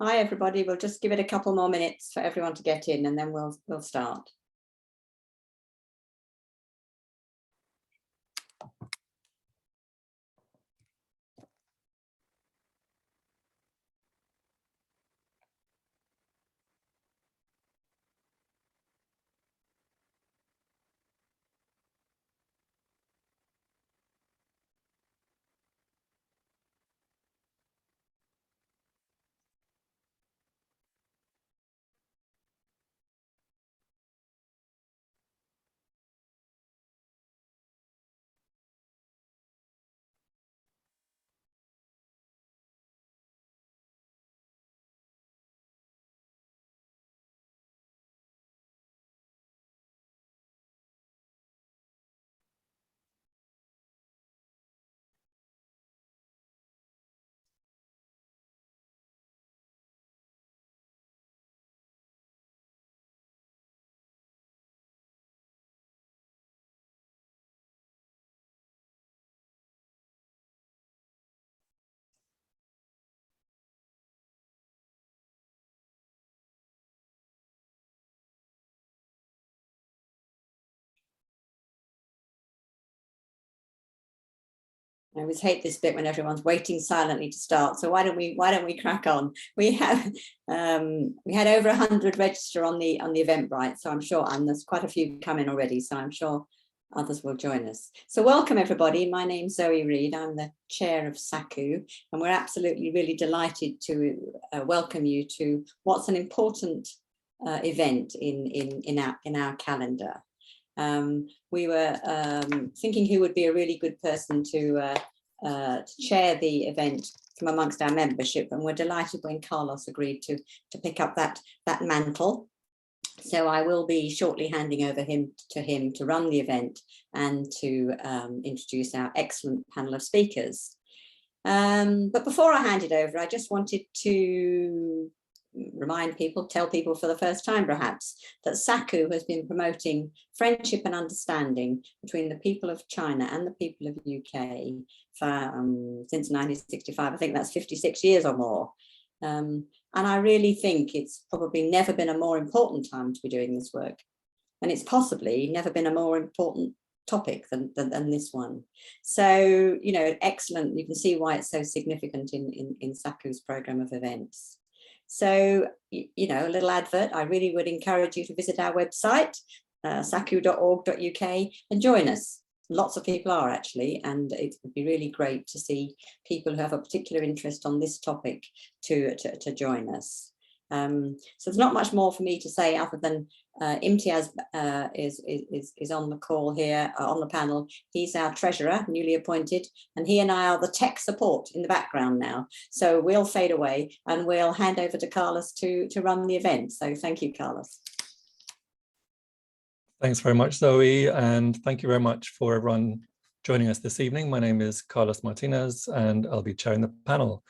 Hi, everybody. We'll just give it a couple more minutes for everyone to get in, and then we'll start. I always hate this bit when everyone's waiting silently to start. So why don't we crack on? We had over 100 register on the Eventbrite, so I'm sure, and there's quite a few come in already, so I'm sure others will join us. So welcome everybody. My name's Zoe Reid. I'm the chair of SACU, and we're absolutely really delighted to welcome you to what's an important event in our calendar. We were thinking who would be a really good person to chair the event from amongst our membership, and we're delighted when Carlos agreed to pick up that mantle. So I will be shortly handing over to him to run the event and to introduce our excellent panel of speakers. But before I hand it over, I just wanted to remind people, tell people for the first time perhaps, that SACU has been promoting friendship and understanding between the people of China and the people of the UK for, since 1965. I think that's 56 years or more. And I really think it's probably never been a more important time to be doing this work. And it's possibly never been a more important topic than this one. So, you know, excellent. You can see why it's so significant in SACU's programme of events. So, you know, a little advert. I really would encourage you to visit our website, sacu.org.uk, and join us. Lots of people are actually, and it would be really great to see people who have a particular interest on this topic to join us. So there's not much more for me to say other than Imitiyaz is on the call here, on the panel. He's our treasurer, newly appointed, and he and I are the tech support in the background now. So we'll fade away and we'll hand over to Carlos to run the event. So thank you, Carlos. Thanks very much, Zoe, and thank you very much for everyone joining us this evening. My name is Carlos Martinez, and I'll be chairing the panel.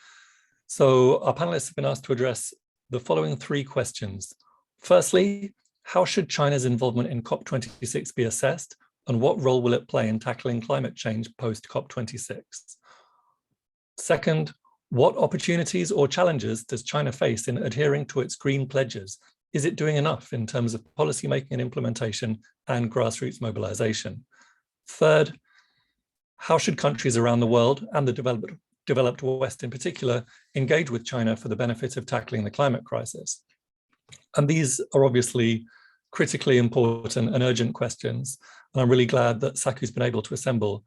So our panelists have been asked to address the following three questions. Firstly, how should China's involvement in COP26 be assessed, and what role will it play in tackling climate change post COP26? Second, what opportunities or challenges does China face in adhering to its green pledges? Is it doing enough in terms of policymaking and implementation and grassroots mobilization? Third, how should countries around the world, and the developed West in particular, engage with China for the benefit of tackling the climate crisis? And these are obviously critically important and urgent questions. And I'm really glad that SACU's been able to assemble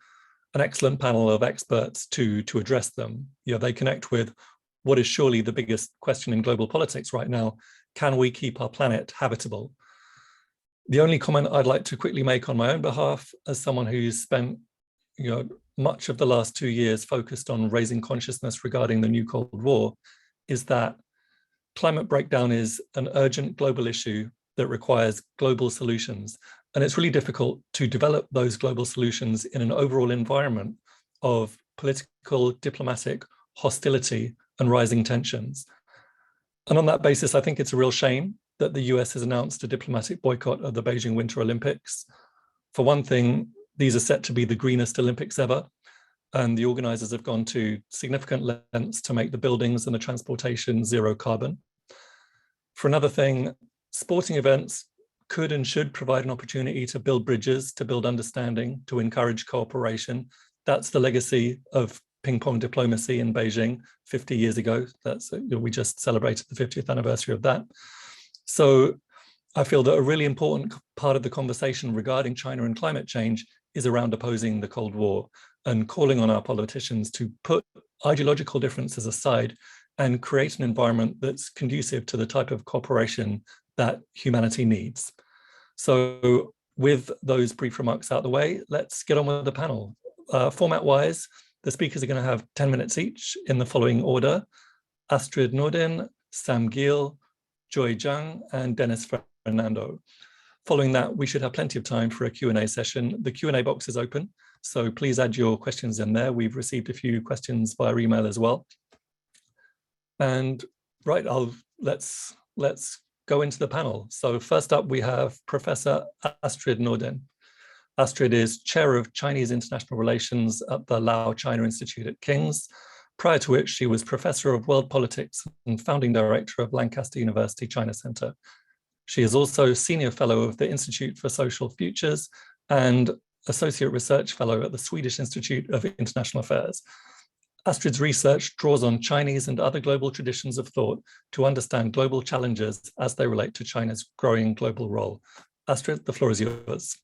an excellent panel of experts to address them. You know, they connect with what is surely the biggest question in global politics right now: can we keep our planet habitable? The only comment I'd like to quickly make on my own behalf, as someone who's spent, you know, much of the last 2 years focused on raising consciousness regarding the new Cold War, is that climate breakdown is an urgent global issue that requires global solutions. And it's really difficult to develop those global solutions in an overall environment of political, diplomatic hostility and rising tensions. And on that basis, I think it's a real shame that the US has announced a diplomatic boycott of the Beijing Winter Olympics. For one thing, these are set to be the greenest Olympics ever. and the organisers have gone to significant lengths to make the buildings and the transportation zero carbon. For another thing, sporting events could and should provide an opportunity to build bridges, to build understanding, to encourage cooperation. That's the legacy of ping pong diplomacy in Beijing 50 years ago. We just celebrated the 50th anniversary of that. So I feel that a really important part of the conversation regarding China and climate change is around opposing the Cold War and calling on our politicians to put ideological differences aside and create an environment that's conducive to the type of cooperation that humanity needs. So with those brief remarks out of the way, let's get on with the panel. Format-wise, the speakers are going to have 10 minutes each in the following order: Astrid Nordin, Sam Giel, Joy Zhang, and Dennis Fernando. Following that, we should have plenty of time for a Q&A session. The Q&A box is open, so please add your questions in there. We've received a few questions via email as well. And right, let's go into the panel. So first up, we have Professor Astrid Nordin. Astrid is Chair of Chinese International Relations at the Lao-China Institute at King's, prior to which she was Professor of World Politics and Founding Director of Lancaster University China Center. She is also Senior Fellow of the Institute for Social Futures and Associate Research Fellow at the Swedish Institute of International Affairs. Astrid's research draws on Chinese and other global traditions of thought to understand global challenges as they relate to China's growing global role. Astrid, the floor is yours.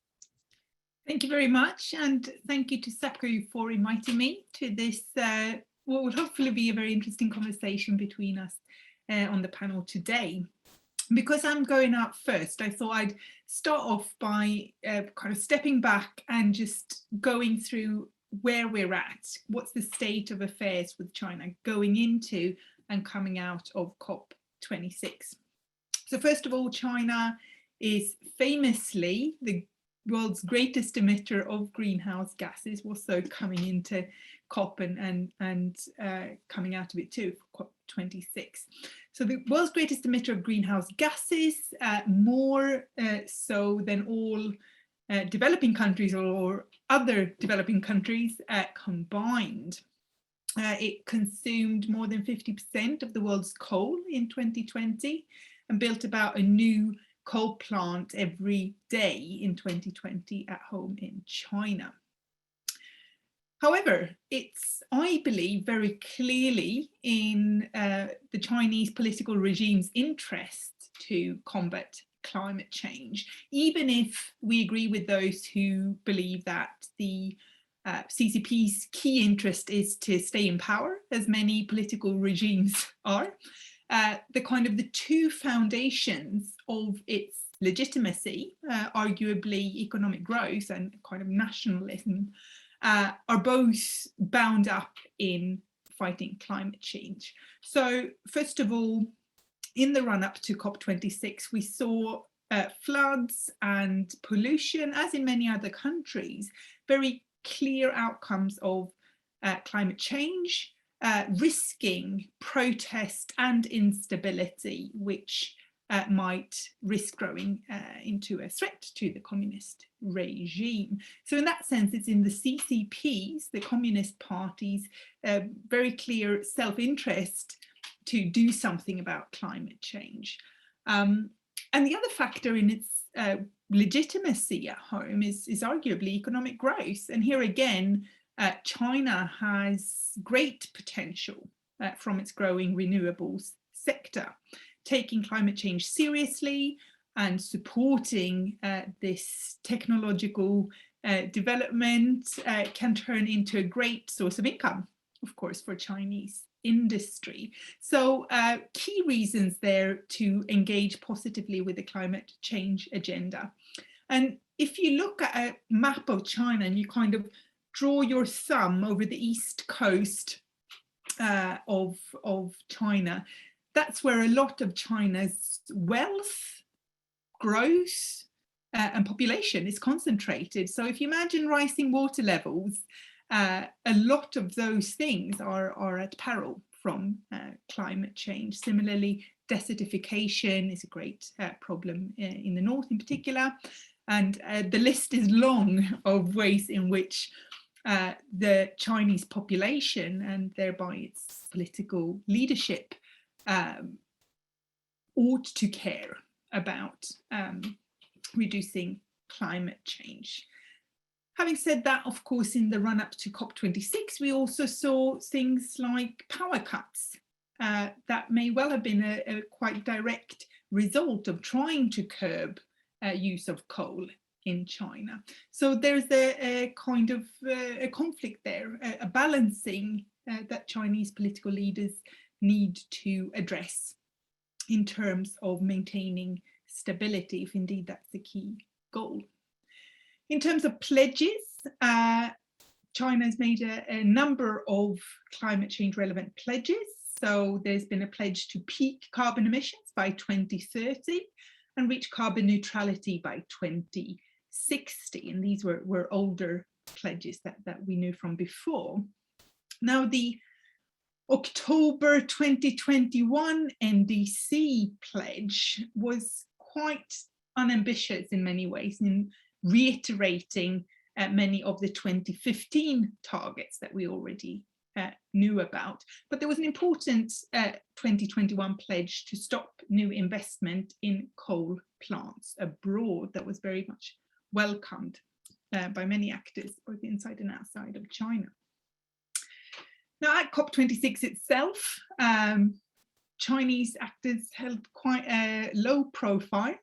Thank you very much, and thank you to SACO for inviting me to this, what will hopefully be a very interesting conversation between us on the panel today. Because I'm going out first, I thought I'd start off by kind of stepping back and just going through where we're at, what's the state of affairs with China going into and coming out of COP26. So first of all, China is famously the world's greatest emitter of greenhouse gases, also coming into COP and coming out of it too for COP26. So the world's greatest emitter of greenhouse gases, more so than all developing countries or other developing countries combined. It consumed more than 50% of the world's coal in 2020 and built about a new coal plant every day in 2020 at home in China. However, it's, I believe, very clearly in the Chinese political regime's interest to combat climate change, even if we agree with those who believe that the CCP's key interest is to stay in power, as many political regimes are. The two foundations of its legitimacy, arguably economic growth and kind of nationalism, are both bound up in fighting climate change. So first of all, in the run-up to COP26, we saw floods and pollution, as in many other countries, very clear outcomes of climate change, risking protest and instability, which might risk growing into a threat to the communist regime. So in that sense, it's in the CCP's, the Communist Party's, very clear self-interest to do something about climate change. And the other factor in its legitimacy at home is arguably economic growth. And here again, China has great potential from its growing renewables sector. Taking climate change seriously and supporting this technological development can turn into a great source of income, of course, for Chinese industry. So key reasons there to engage positively with the climate change agenda. And if you look at a map of China and you kind of draw your thumb over the east coast of China, that's where a lot of China's wealth, growth, and population is concentrated. So if you imagine rising water levels, a lot of those things are at peril from climate change. Similarly, desertification is a great problem in the north in particular. And the list is long of ways in which the Chinese population and thereby its political leadership ought to care about reducing climate change. Having said that, of course, in the run-up to COP26, we also saw things like power cuts that may well have been a quite direct result of trying to curb use of coal in China. So there's a kind of a conflict there, a balancing that Chinese political leaders need to address in terms of maintaining stability, if indeed that's the key goal. In terms of pledges, China has made a number of climate change relevant pledges. So there's been a pledge to peak carbon emissions by 2030 and reach carbon neutrality by 2060. And these were older pledges that we knew from before. Now, the October 2021 NDC pledge was quite unambitious in many ways, in reiterating many of the 2015 targets that we already knew about. But there was an important 2021 pledge to stop new investment in coal plants abroad that was very much welcomed by many actors, both inside and outside of China. Now, at COP26 itself, Chinese actors held quite a low profile.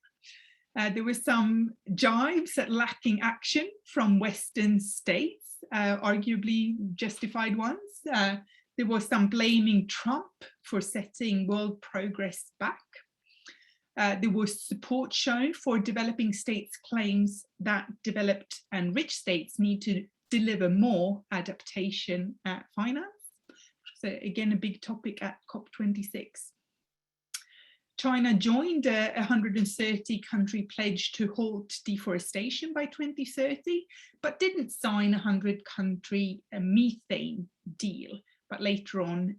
There were some jibes at lacking action from Western states, arguably justified ones. There was some blaming Trump for setting world progress back. There was support shown for developing states' claims that developed and rich states need to deliver more adaptation finance. So again, a big topic at COP26. China joined a 130 country pledge to halt deforestation by 2030, but didn't sign a 100 country methane deal, but later on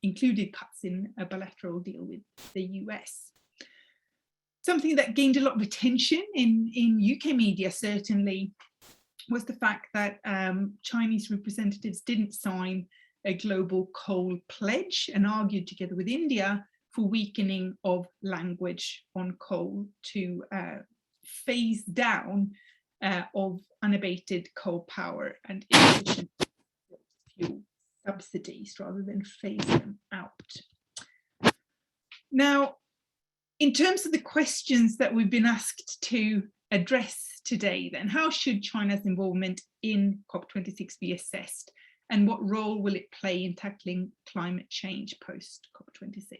included cuts in a bilateral deal with the US. Something that gained a lot of attention in UK media certainly was the fact that Chinese representatives didn't sign a global coal pledge and argued together with India for weakening of language on coal to phase down of unabated coal power and inefficient fuel subsidies rather than phase them out. Now, in terms of the questions that we've been asked to address today, then, how should China's involvement in COP26 be assessed? And what role will it play in tackling climate change post COP26?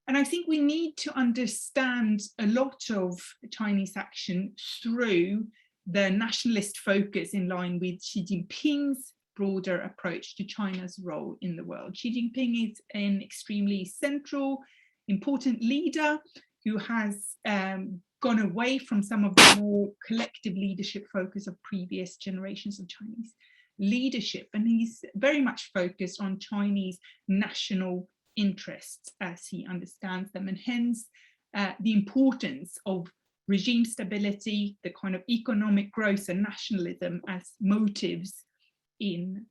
And I think we need to understand a lot of Chinese action through the nationalist focus in line with Xi Jinping's broader approach to China's role in the world. Xi Jinping is an extremely central, important leader who has gone away from some of the more collective leadership focus of previous generations of Chinese leadership, and he's very much focused on Chinese national interests as he understands them, and hence the importance of regime stability, the kind of economic growth and nationalism as motives in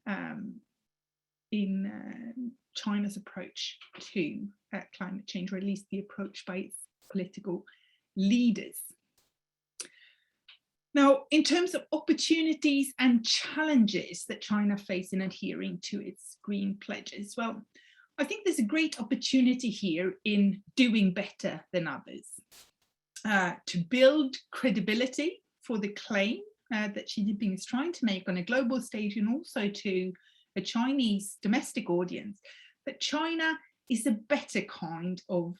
China's approach to climate change, or at least the approach by its political leaders. Now, in terms of opportunities and challenges that China faces in adhering to its green pledges, well, I think there's a great opportunity here in doing better than others, to build credibility for the claim that Xi Jinping is trying to make on a global stage, and also to a Chinese domestic audience, that China is a better kind of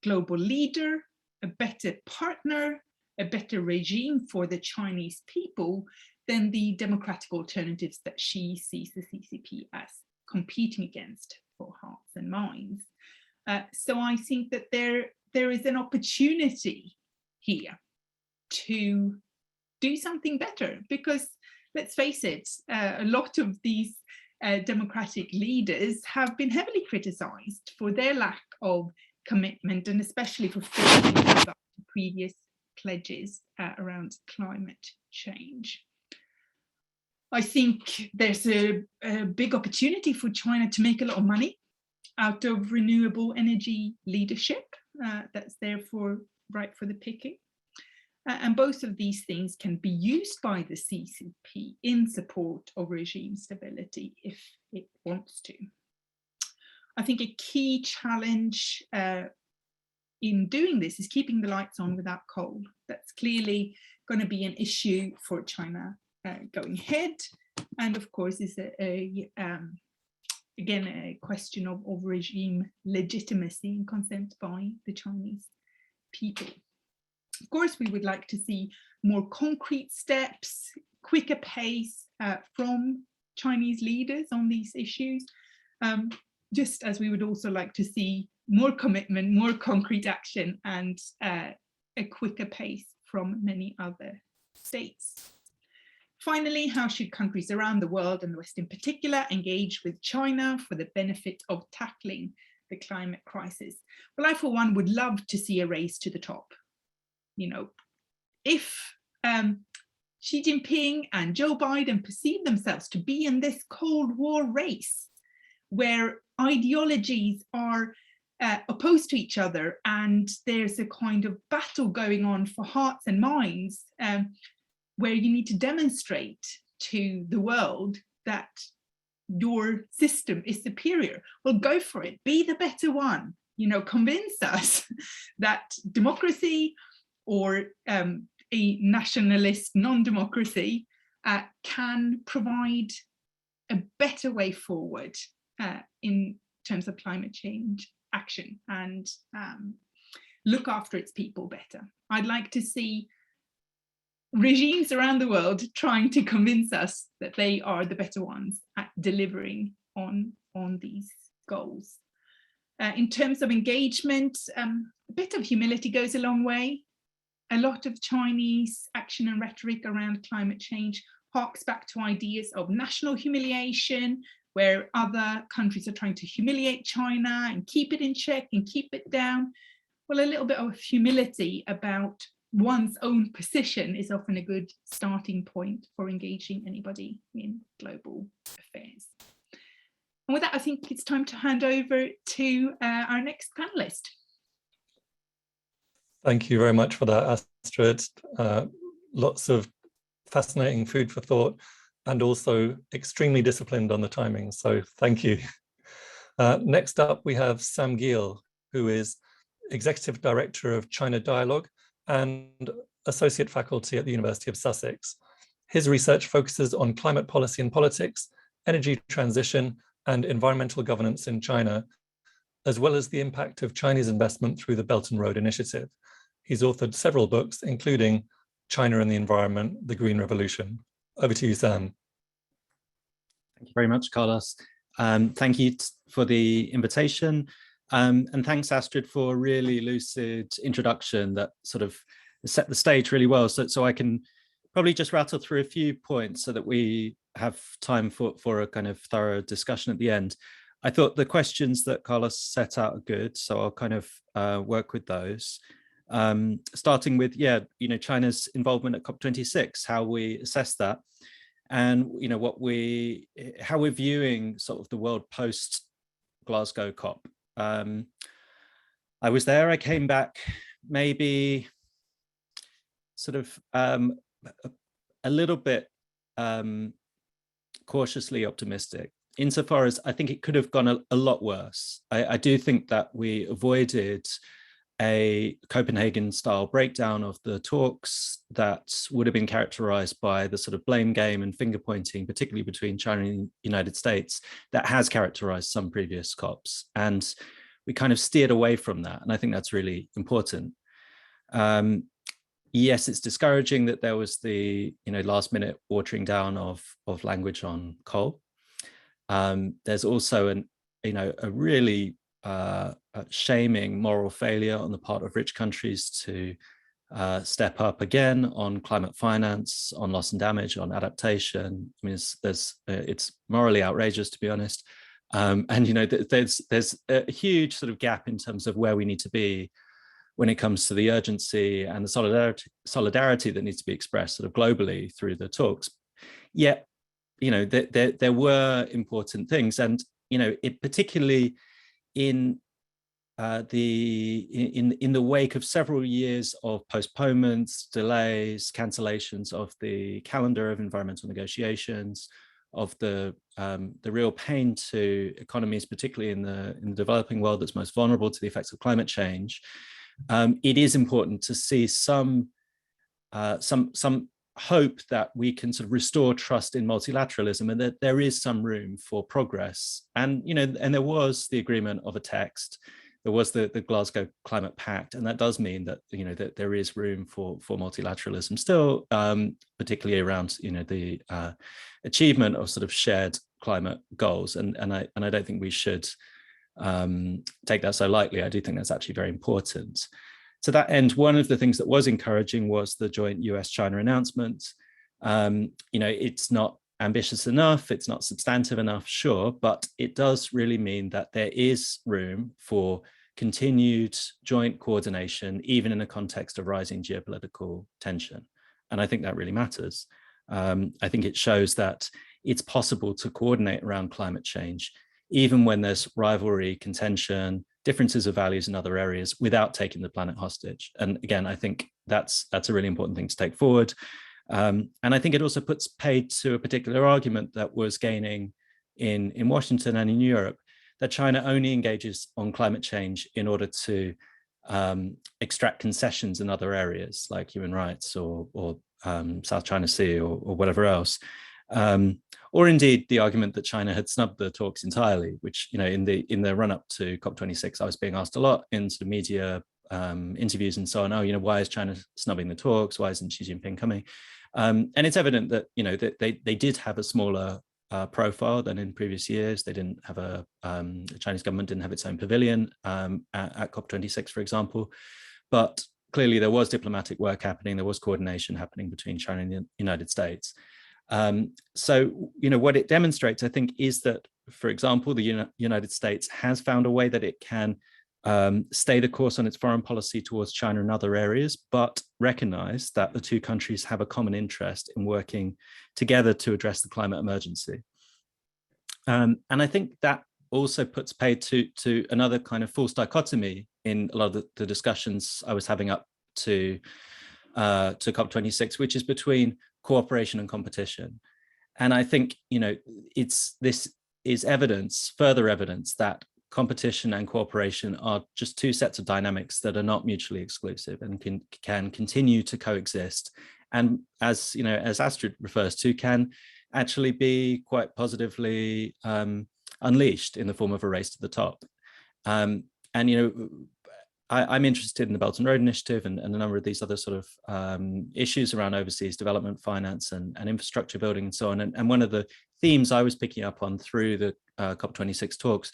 global leader, a better partner, a better regime for the Chinese people than the democratic alternatives that Xi sees the CCP as competing against for hearts and minds. So I think that there is an opportunity here to do something better, because let's face it, a lot of these democratic leaders have been heavily criticized for their lack of commitment, and especially for failing to live up to previous pledges around climate change. I think there's a big opportunity for China to make a lot of money out of renewable energy leadership that's there right for the picking. And both of these things can be used by the CCP in support of regime stability if it wants to. I think a key challenge in doing this is keeping the lights on without coal. That's clearly going to be an issue for China going ahead. And of course, is again, a question of regime legitimacy and consent by the Chinese people. Of course, we would like to see more concrete steps, quicker pace from Chinese leaders on these issues, just as we would also like to see more commitment, more concrete action, and a quicker pace from many other states. Finally, how should countries around the world, and the West in particular, engage with China for the benefit of tackling the climate crisis? Well, I, for one, would love to see a race to the top. You know, if Xi Jinping and Joe Biden perceive themselves to be in this Cold War race, where ideologies are opposed to each other and there's a kind of battle going on for hearts and minds, where you need to demonstrate to the world that your system is superior, well, go for it, be the better one, you know, convince us that democracy or a nationalist non-democracy can provide a better way forward in terms of climate change action and look after its people better. I'd like to see regimes around the world trying to convince us that they are the better ones at delivering on these goals. In terms of engagement, a bit of humility goes a long way. A lot of Chinese action and rhetoric around climate change harks back to ideas of national humiliation, where other countries are trying to humiliate China and keep it in check and keep it down. Well, a little bit of humility about one's own position is often a good starting point for engaging anybody in global affairs. And with that, I think it's time to hand over to our next panelist. Thank you very much for that, Astrid. Lots of fascinating food for thought and also extremely disciplined on the timing. So thank you. Next up, we have Sam Giel, who is Executive Director of China Dialogue and Associate Faculty at the University of Sussex. His research focuses on climate policy and politics, energy transition, and environmental governance in China, as well as the impact of Chinese investment through the Belt and Road Initiative. He's authored several books, including China and the Environment, The Green Revolution. Over to you, Sam. Thank you very much, Carlos. Thank you for the invitation. And thanks, Astrid, for a really lucid introduction that sort of set the stage really well. So I can probably just rattle through a few points so that we have time for a kind of thorough discussion at the end. I thought the questions that Carlos set out are good, so I'll kind of work with those. Starting with, China's involvement at COP26, how we assess that, and how we're viewing sort of the world post Glasgow COP. I was there, I came back maybe sort of a little bit cautiously optimistic, insofar as I think it could have gone a lot worse. I do think that we avoided a Copenhagen-style breakdown of the talks that would have been characterized by the sort of blame game and finger-pointing, particularly between China and the United States, that has characterized some previous COPs. And we kind of steered away from that. And I think that's really important. Yes, it's discouraging that there was the last-minute watering down of language on coal. There's also a really shaming moral failure on the part of rich countries to step up again on climate finance, on loss and damage, on adaptation. I mean, it's morally outrageous, to be honest. And there's a huge sort of gap in terms of where we need to be when it comes to the urgency and the solidarity that needs to be expressed sort of globally through the talks. Yet there were important things, and it particularly in the wake of several years of postponements, delays, cancellations of the calendar of environmental negotiations, of the real pain to economies, particularly in the developing world that's most vulnerable to the effects of climate change, it is important to see some hope that we can sort of restore trust in multilateralism, and that there is some room for progress. And and there was the agreement of a text. There was the Glasgow Climate Pact, and that does mean that that there is room for multilateralism still, particularly around the achievement of sort of shared climate goals. And I don't think we should take that so lightly. I do think that's actually very important. To that end, one of the things that was encouraging was the joint US-China announcement. It's not ambitious enough, it's not substantive enough, sure, but it does really mean that there is room for continued joint coordination, even in a context of rising geopolitical tension. And I think that really matters. I think it shows that it's possible to coordinate around climate change, even when there's rivalry, contention, differences of values in other areas, without taking the planet hostage. And again, I think that's a really important thing to take forward. And I think it also puts paid to a particular argument that was gaining in Washington and in Europe, that China only engages on climate change in order to extract concessions in other areas like human rights or South China Sea or whatever else. Or indeed the argument that China had snubbed the talks entirely, which in the run-up to COP26, I was being asked a lot in sort of media interviews and so on. Why is China snubbing the talks? Why isn't Xi Jinping coming? And it's evident that that they did have a smaller profile than in previous years. They didn't have the Chinese government didn't have its own pavilion at COP26, for example. But clearly there was diplomatic work happening. There was coordination happening between China and the United States. So what it demonstrates, I think, is that, for example, the United States has found a way that it can stay the course on its foreign policy towards China and other areas, but recognize that the two countries have a common interest in working together to address the climate emergency. And I think that also puts paid to another kind of false dichotomy in a lot of the discussions I was having up to COP26, which is between cooperation and competition. And I think this is further evidence that competition and cooperation are just two sets of dynamics that are not mutually exclusive and can continue to coexist. And as Astrid refers to, can actually be quite positively unleashed in the form of a race to the top. I'm interested in the Belt and Road Initiative and a number of these other sort of issues around overseas development finance and infrastructure building and so on. And one of the themes I was picking up on through the COP26 talks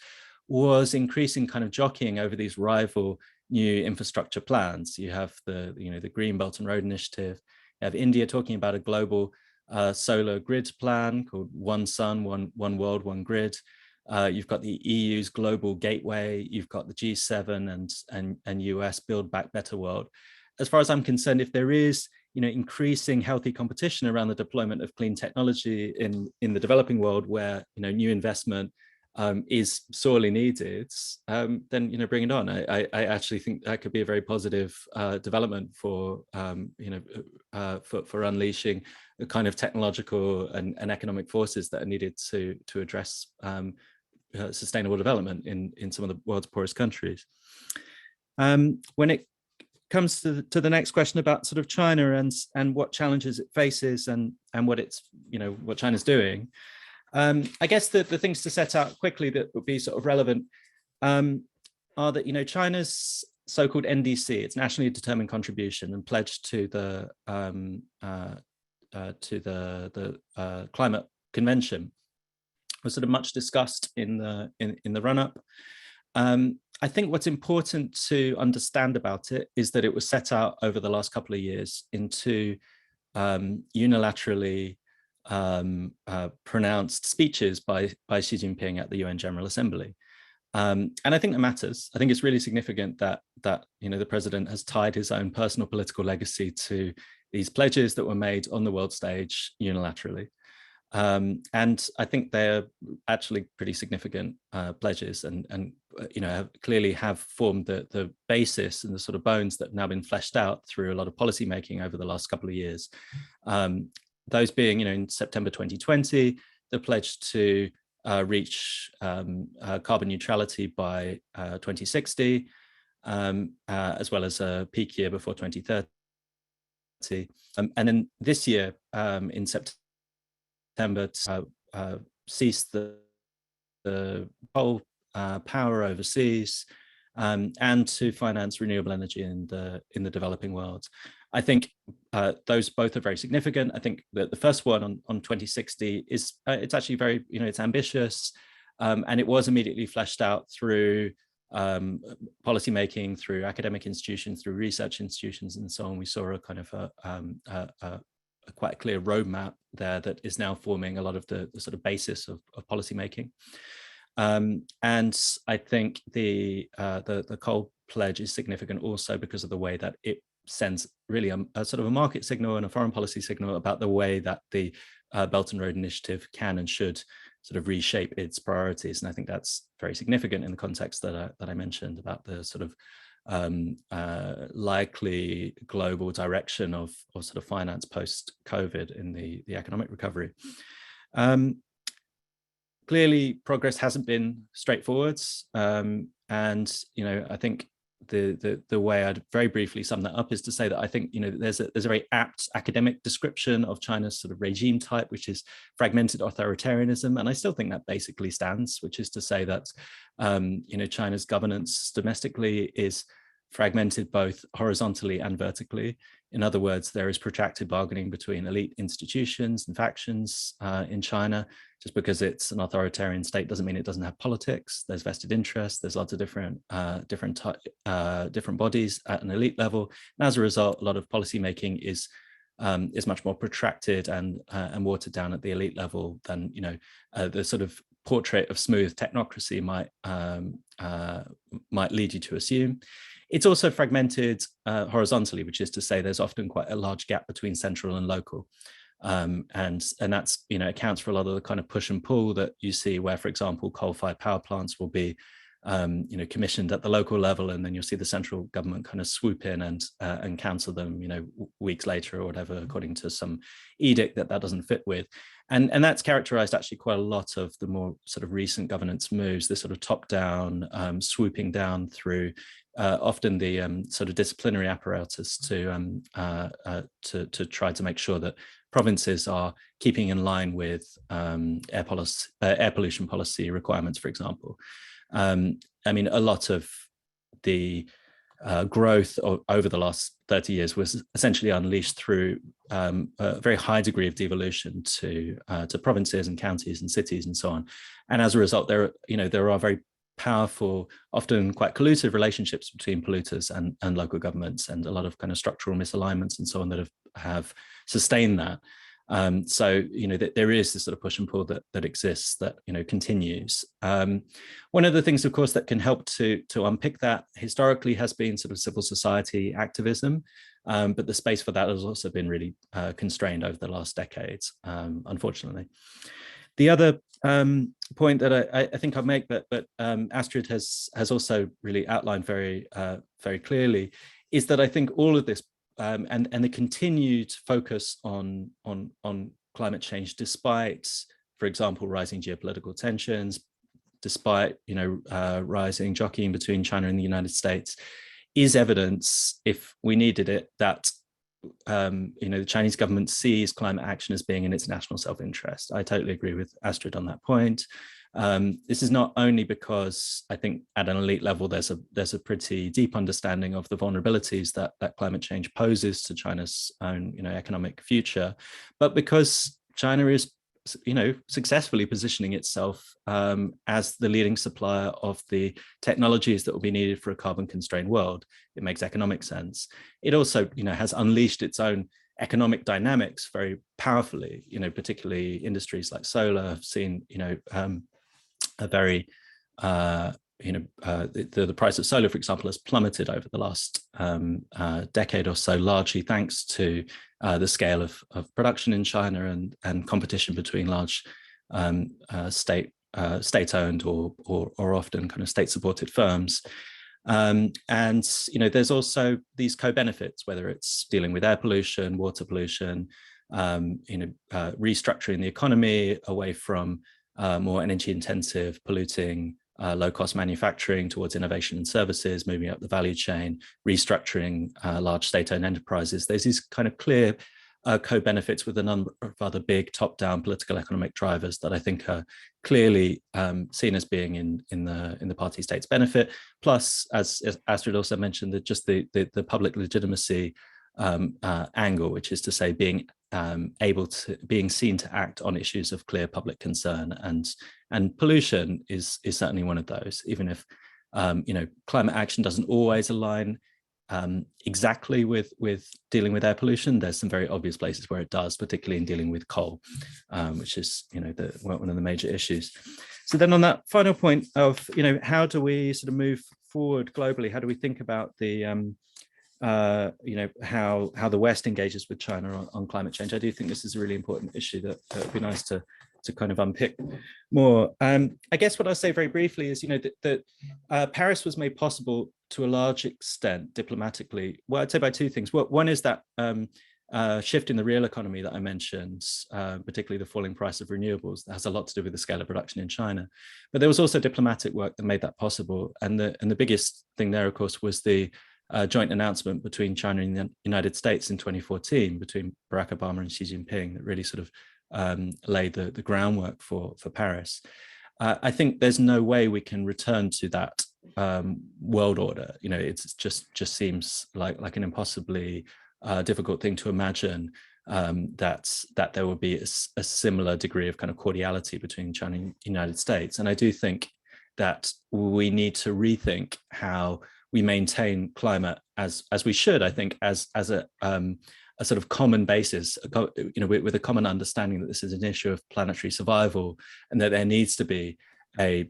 was increasing kind of jockeying over these rival new infrastructure plans. You have the Green Belt and Road Initiative. You have India talking about a global solar grid plan called One Sun, One World, One Grid. You've got the EU's global gateway. You've got the G7 and US Build Back Better World. As far as I'm concerned, if there is increasing healthy competition around the deployment of clean technology in the developing world, where new investment is sorely needed, then bring it on. I actually think that could be a very positive development for unleashing the kind of technological and economic forces that are needed to address sustainable development in some of the world's poorest countries. When it comes to the next question about sort of China and what challenges it faces and what what China's doing, I guess the things to set out quickly that would be sort of relevant are that China's so-called NDC, its nationally determined contribution and pledge to the climate convention, was sort of much discussed in the run-up. I think what's important to understand about it is that it was set out over the last couple of years into unilaterally pronounced speeches by Xi Jinping at the UN General Assembly. And I think that matters. I think it's really significant that the president has tied his own personal political legacy to these pledges that were made on the world stage unilaterally. And I think they're actually pretty significant pledges, and clearly have formed the basis and the sort of bones that have now been fleshed out through a lot of policy making over the last couple of years. Those being, in September 2020, the pledge to reach carbon neutrality by 2060, as well as a peak year before 2030. And then this year, in September, cease the coal power overseas, and to finance renewable energy in the developing world. I think those both are very significant. I think that the first one on 2060 is it's actually very, it's ambitious, and it was immediately fleshed out through policy making, through academic institutions, through research institutions, and so on. We saw a kind of a quite a clear roadmap there that is now forming a lot of the sort of basis of policy making. And I think the coal pledge is significant also because of the way that it sends really a sort of a market signal and a foreign policy signal about the way that the Belt and Road Initiative can and should sort of reshape its priorities. And I think that's very significant in the context that I mentioned about the sort of likely global direction of sort of finance post-COVID in the economic recovery. Clearly, progress hasn't been straightforward, and I think the way I'd very briefly sum that up is to say that I think there's a very apt academic description of China's sort of regime type, which is fragmented authoritarianism, and I still think that basically stands, which is to say that China's governance domestically is fragmented both horizontally and vertically. In other words, there is protracted bargaining between elite institutions and factions in China. Just because it's an authoritarian state doesn't mean it doesn't have politics. There's vested interests. There's lots of different bodies at an elite level, and as a result, a lot of policy making is much more protracted and watered down at the elite level than the sort of portrait of smooth technocracy might lead you to assume. It's also fragmented horizontally, which is to say there's often quite a large gap between central and local. And that's, accounts for a lot of the kind of push and pull that you see where, for example, coal-fired power plants will be, commissioned at the local level, and then you'll see the central government kind of swoop in and cancel them, weeks later or whatever, according to some edict that doesn't fit with. And that's characterized actually quite a lot of the more sort of recent governance moves, this sort of top-down, swooping down through often the sort of disciplinary apparatus to try to make sure that provinces are keeping in line with air pollution policy requirements, for example. I mean, a lot of the growth over the last 30 years was essentially unleashed through a very high degree of devolution to provinces and counties and cities and so on. And as a result, there are very powerful, often quite collusive relationships between polluters and local governments, and a lot of kind of structural misalignments and so on that have sustained that. So there is this sort of push and pull that exists that continues. One of the things, of course, that can help to unpick that historically has been sort of civil society activism, but the space for that has also been really constrained over the last decades, unfortunately. The other point that I think I'll make that Astrid has also really outlined very clearly is that I think all of this and the continued focus on climate change, despite, for example, rising geopolitical tensions, despite rising jockeying between China and the United States, is evidence, if we needed it, that the Chinese government sees climate action as being in its national self-interest. I totally agree with Astrid on that point. This is not only because I think at an elite level there's a pretty deep understanding of the vulnerabilities that climate change poses to China's own economic future, but because China is successfully positioning itself as the leading supplier of the technologies that will be needed for a carbon constrained world. It makes economic sense. It also has unleashed its own economic dynamics very powerfully, particularly industries like solar have seen a very the price of solar, for example, has plummeted over the last decade or so, largely thanks to the scale of production in China and competition between large state-owned or often kind of state-supported firms. And there's also these co-benefits, whether it's dealing with air pollution, water pollution, restructuring the economy away from more energy-intensive, polluting, low-cost manufacturing towards innovation and services, moving up the value chain, restructuring large state-owned enterprises. There's these kind of clear co-benefits with a number of other big top-down political economic drivers that I think are clearly seen as being in the party state's benefit. Plus, as Astrid also mentioned, that just the public legitimacy angle, which is to say being seen to act on issues of clear public concern, and pollution is certainly one of those. Even if climate action doesn't always align exactly with dealing with air pollution, there's some very obvious places where it does, particularly in dealing with coal, which is one of the major issues. So then on that final point of how do we sort of move forward globally, how do we think about the how the West engages with China on climate change? I do think this is a really important issue that would be nice to kind of unpick more. I guess what I'll say very briefly is, that Paris was made possible to a large extent diplomatically. Well, I'd say by two things. One is that shift in the real economy that I mentioned, particularly the falling price of renewables, that has a lot to do with the scale of production in China. But there was also diplomatic work that made that possible. And the biggest thing there, of course, was the joint announcement between China and the United States in 2014, between Barack Obama and Xi Jinping, that really sort of laid the groundwork for Paris. I think there's no way we can return to that world order. It's just seems like an impossibly difficult thing to imagine that there would be a similar degree of kind of cordiality between China and the United States. And I do think that we need to rethink how we maintain climate as we should, I think, as a sort of common basis, with a common understanding that this is an issue of planetary survival, and that there needs to be a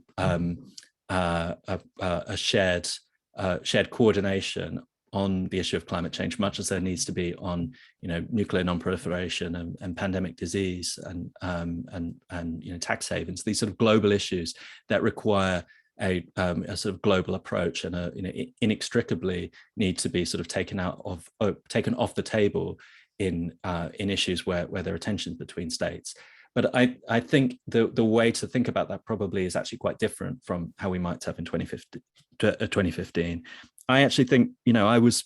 shared coordination on the issue of climate change, much as there needs to be on nuclear non-proliferation and pandemic disease and tax havens. These sort of global issues that require a sort of global approach and inextricably need to be sort of taken off the table in issues where there are tensions between states. But I think the way to think about that probably is actually quite different from how we might have in 2015. I actually think, I was,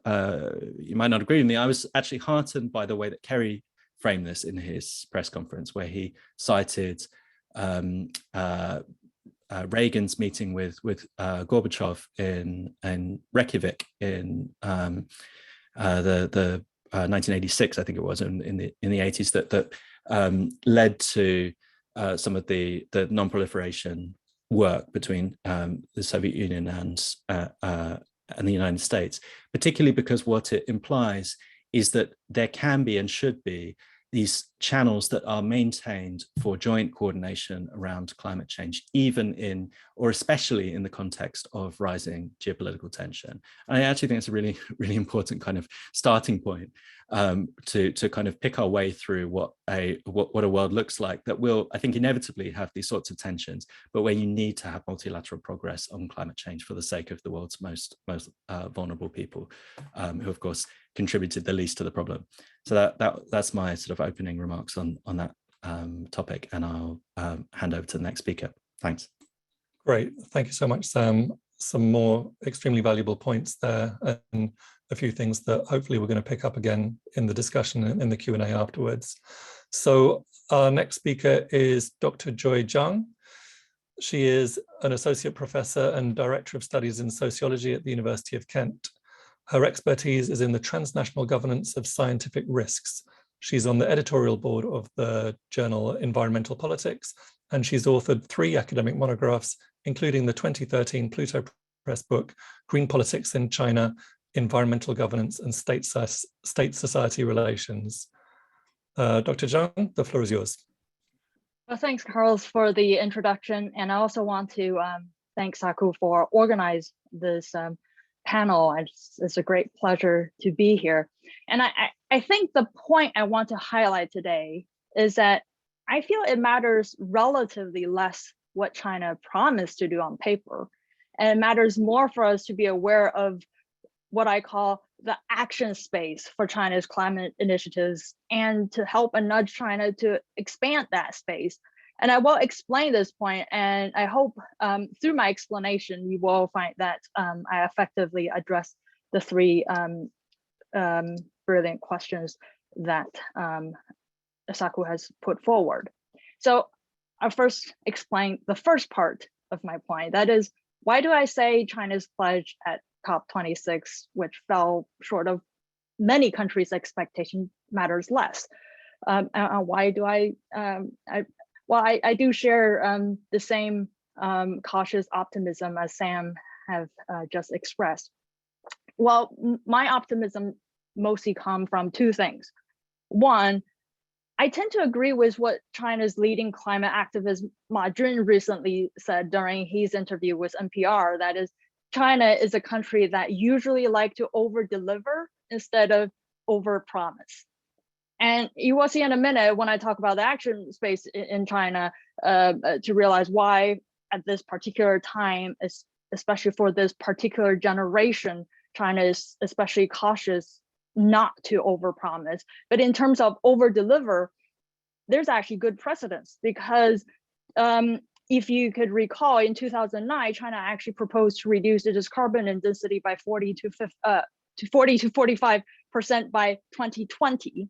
you might not agree with me, I was actually heartened by the way that Kerry framed this in his press conference, where he cited Reagan's meeting with Gorbachev in Reykjavik in the 1986, I think it was, in the 80s, that led to some of the non-proliferation work between the Soviet Union and the United States, particularly because what it implies is that there can be and should be these channels that are maintained for joint coordination around climate change, even in, or especially in, the context of rising geopolitical tension. And I actually think it's a really, really important kind of starting point to kind of pick our way through what a world looks like that will, I think, inevitably have these sorts of tensions, but where you need to have multilateral progress on climate change for the sake of the world's most vulnerable people, who, of course, contributed the least to the problem. So that's my sort of opening remarks on that topic, and I'll hand over to the next speaker. Thanks. Great, thank you so much, Sam. Some more extremely valuable points there, and a few things that hopefully we're going to pick up again in the discussion in the Q&A afterwards. So our next speaker is Dr. Joy Zhang. She is an associate professor and director of studies in sociology at the University of Kent. Her expertise is in the transnational governance of scientific risks. She's on the editorial board of the journal Environmental Politics, and she's authored 3 academic monographs, including the 2013 Pluto Press book, Green Politics in China, Environmental Governance and State-Society Relations. Dr. Zhang, the floor is yours. Well, thanks, Carlos, for the introduction. And I also want to thank Saku for organizing this panel. It's a great pleasure to be here. And I think the point I want to highlight today is that I feel it matters relatively less what China promised to do on paper. And it matters more for us to be aware of what I call the action space for China's climate initiatives, and to help and nudge China to expand that space. And I will explain this point, and I hope through my explanation, you will find that I effectively address the three brilliant questions that Saku has put forward. So I'll first explain the first part of my point. That is, why do I say China's pledge at COP26, which fell short of many countries' expectation, matters less? Why do well, I do share the same cautious optimism as Sam have just expressed. Well, my optimism mostly comes from two things. One, I tend to agree with what China's leading climate activist Ma Jun recently said during his interview with NPR. That is, China is a country that usually like to over-deliver instead of over-promise. And you will see in a minute when I talk about the action space in China to realize why at this particular time, especially for this particular generation, China is especially cautious not to overpromise. But in terms of over-deliver, there's actually good precedence, because if you could recall, in 2009, China actually proposed to reduce its carbon intensity by 40 to 45% by 2020.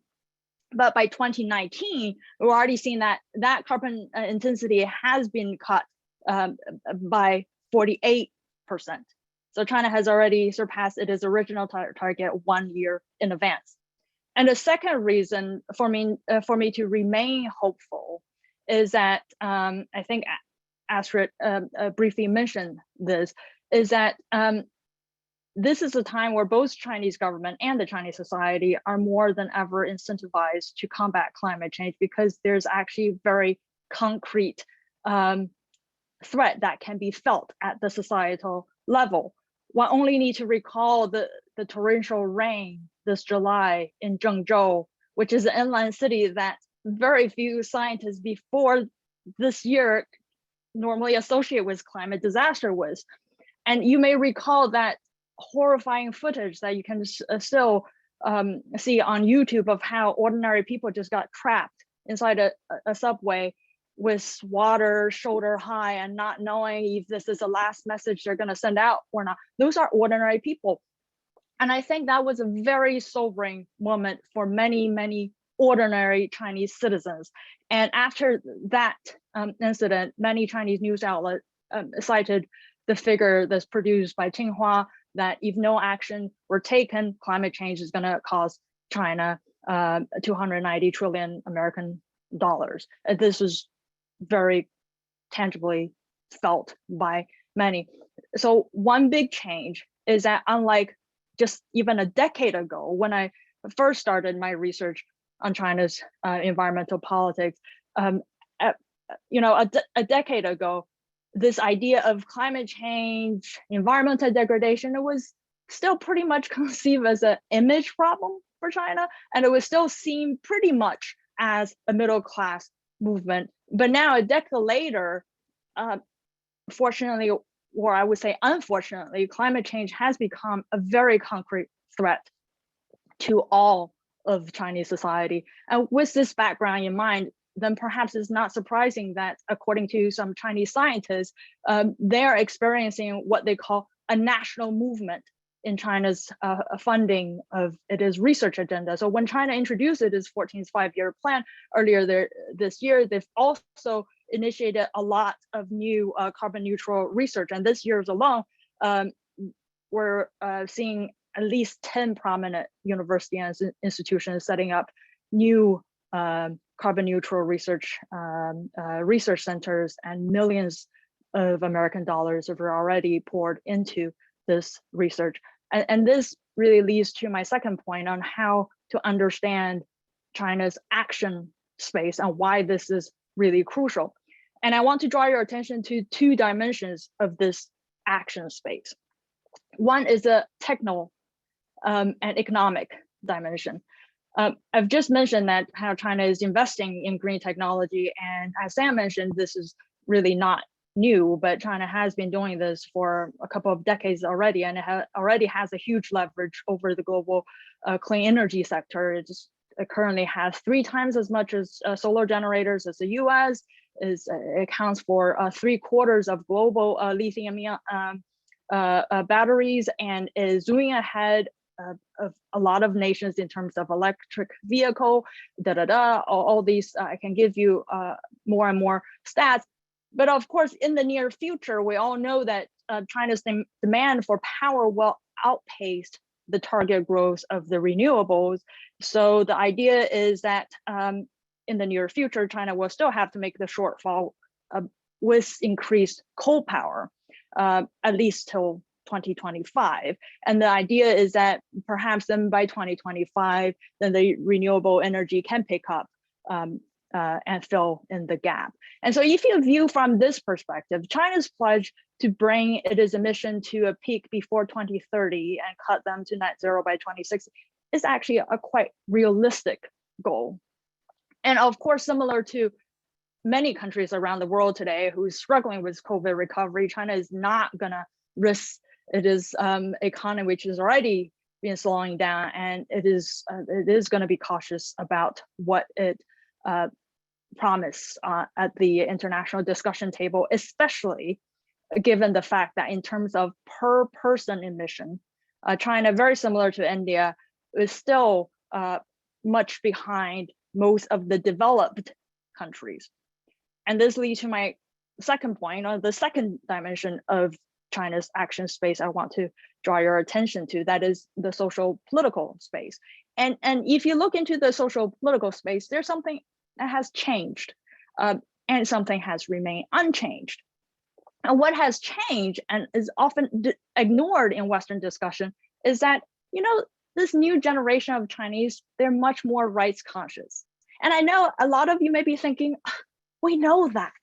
But by 2019, we're already seeing that carbon intensity has been cut by 48%. So China has already surpassed its original target 1 year in advance. And the second reason for me to remain hopeful is that I think Astrid briefly mentioned this, is that this is a time where both Chinese government and the Chinese society are more than ever incentivized to combat climate change, because there's actually very concrete threat that can be felt at the societal level. One only need to recall the torrential rain this July in Zhengzhou, which is an inland city that very few scientists before this year normally associate with climate disaster with. And you may recall that horrifying footage that you can still see on YouTube of how ordinary people just got trapped inside a subway with water shoulder high and not knowing if this is the last message they're going to send out or not. Those are ordinary people. And I think that was a very sobering moment for many, many ordinary Chinese citizens. And after that incident, many Chinese news outlets cited the figure that's produced by Tsinghua, that if no action were taken, climate change is going to cost China 290 trillion American dollars. This was very tangibly felt by many. So one big change is that, unlike just even a decade ago, when I first started my research on China's environmental politics, a decade ago, this idea of climate change, environmental degradation, it was still pretty much conceived as an image problem for China, and it was still seen pretty much as a middle class movement. But now, a decade later, fortunately, or I would say unfortunately, climate change has become a very concrete threat to all of Chinese society. And with this background in mind, then perhaps it's not surprising that, according to some Chinese scientists, they're experiencing what they call a national movement in China's funding of its research agenda. So when China introduced its 14th five-year plan earlier this year, they've also initiated a lot of new carbon neutral research. And this year's alone, we're seeing at least 10 prominent university and institutions setting up new carbon neutral research centers, and millions of American dollars have already poured into this research. And this really leads to my second point on how to understand China's action space and why this is really crucial. And I want to draw your attention to two dimensions of this action space. One is a techno and economic dimension. I've just mentioned that how China is investing in green technology, and as Sam mentioned, this is really not new, but China has been doing this for a couple of decades already, and it already has a huge leverage over the global clean energy sector. It currently has 3 times as much as solar generators as the US. It accounts for 3/4 of global lithium batteries, and is zooming ahead of a lot of nations in terms of electric vehicle, all these. I can give you more and more stats. But of course, in the near future, we all know that China's demand for power will outpace the target growth of the renewables. So the idea is that in the near future, China will still have to make the shortfall with increased coal power, at least till 2025. And the idea is that perhaps then by 2025, then the renewable energy can pick up and fill in the gap. And so if you view from this perspective, China's pledge to bring its emission to a peak before 2030 and cut them to net zero by 2060 is actually a quite realistic goal. And of course, similar to many countries around the world today who's struggling with COVID recovery, China is not gonna risk its economy, which is already been slowing down, and it is gonna be cautious about what it promise at the international discussion table, especially given the fact that in terms of per person emission, China, very similar to India, is still much behind most of the developed countries. And this leads to my second point, or the second dimension of China's action space I want to draw your attention to, that is the social political space. And if you look into the social political space, there's something that has changed and something has remained unchanged. And what has changed and is often ignored in Western discussion is that, this new generation of Chinese, they're much more rights conscious. And I know a lot of you may be thinking, we know that.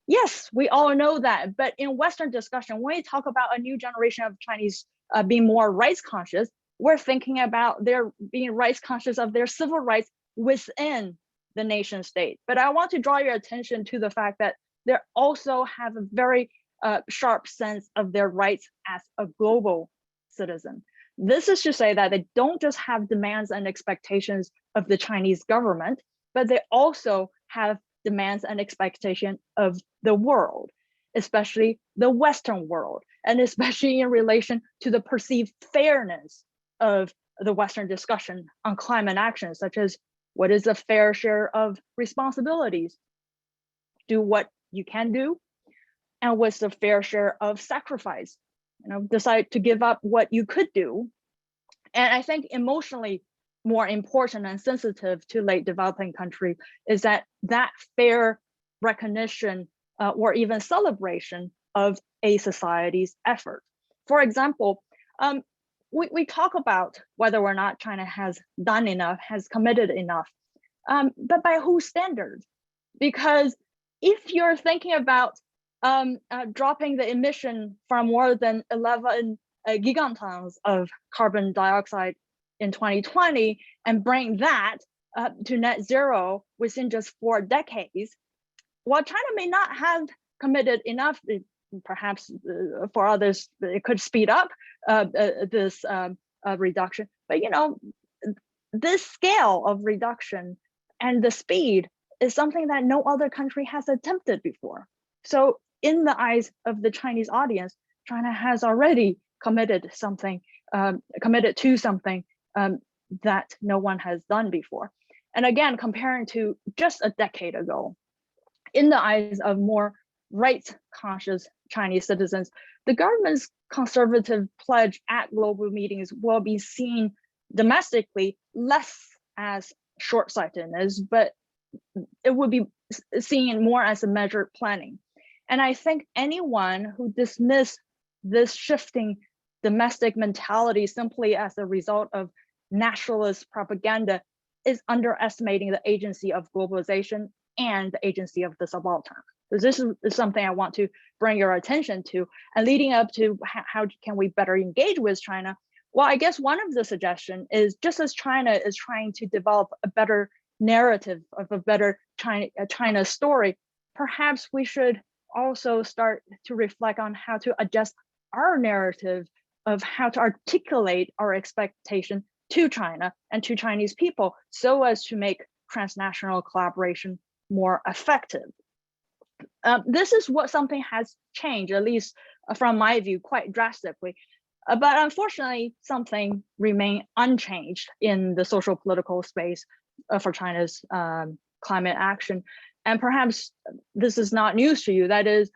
Yes, we all know that. But in Western discussion, when we talk about a new generation of Chinese being more rights conscious, we're thinking about their being rights conscious of their civil rights within the nation state. But I want to draw your attention to the fact that they also have a very sharp sense of their rights as a global citizen. This is to say that they don't just have demands and expectations of the Chinese government, but they also have demands and expectation of the world, especially the Western world, and especially in relation to the perceived fairness of the Western discussion on climate action, such as what is a fair share of responsibilities? Do what you can do, and what's the fair share of sacrifice? Decide to give up what you could do. And I think emotionally more important and sensitive to late developing country is that fair recognition or even celebration of a society's effort. For example, we talk about whether or not China has done enough, has committed enough, but by whose standards? Because if you're thinking about dropping the emission from more than 11 gigatons of carbon dioxide in 2020 and bring that to net zero within just 4 decades, while China may not have committed enough, perhaps for others, it could speed up this reduction. But this scale of reduction and the speed is something that no other country has attempted before. So in the eyes of the Chinese audience, China has already committed to something that no one has done before. And again, comparing to just a decade ago, in the eyes of more rights-conscious Chinese citizens, the government's conservative pledge at global meetings will be seen domestically less as short-sightedness, but it would be seen more as a measured planning. And I think anyone who dismisses this shifting domestic mentality simply as a result of nationalist propaganda is underestimating the agency of globalization and the agency of the subaltern. So this is something I want to bring your attention to. And leading up to how can we better engage with China? Well, I guess one of the suggestions is, just as China is trying to develop a better narrative of a better China story, perhaps we should also start to reflect on how to adjust our narrative of how to articulate our expectation to China and to Chinese people, so as to make transnational collaboration more effective. This is what something has changed, at least from my view, quite drastically. But unfortunately, something remained unchanged in the social political space for China's climate action. And perhaps this is not news to you. That is,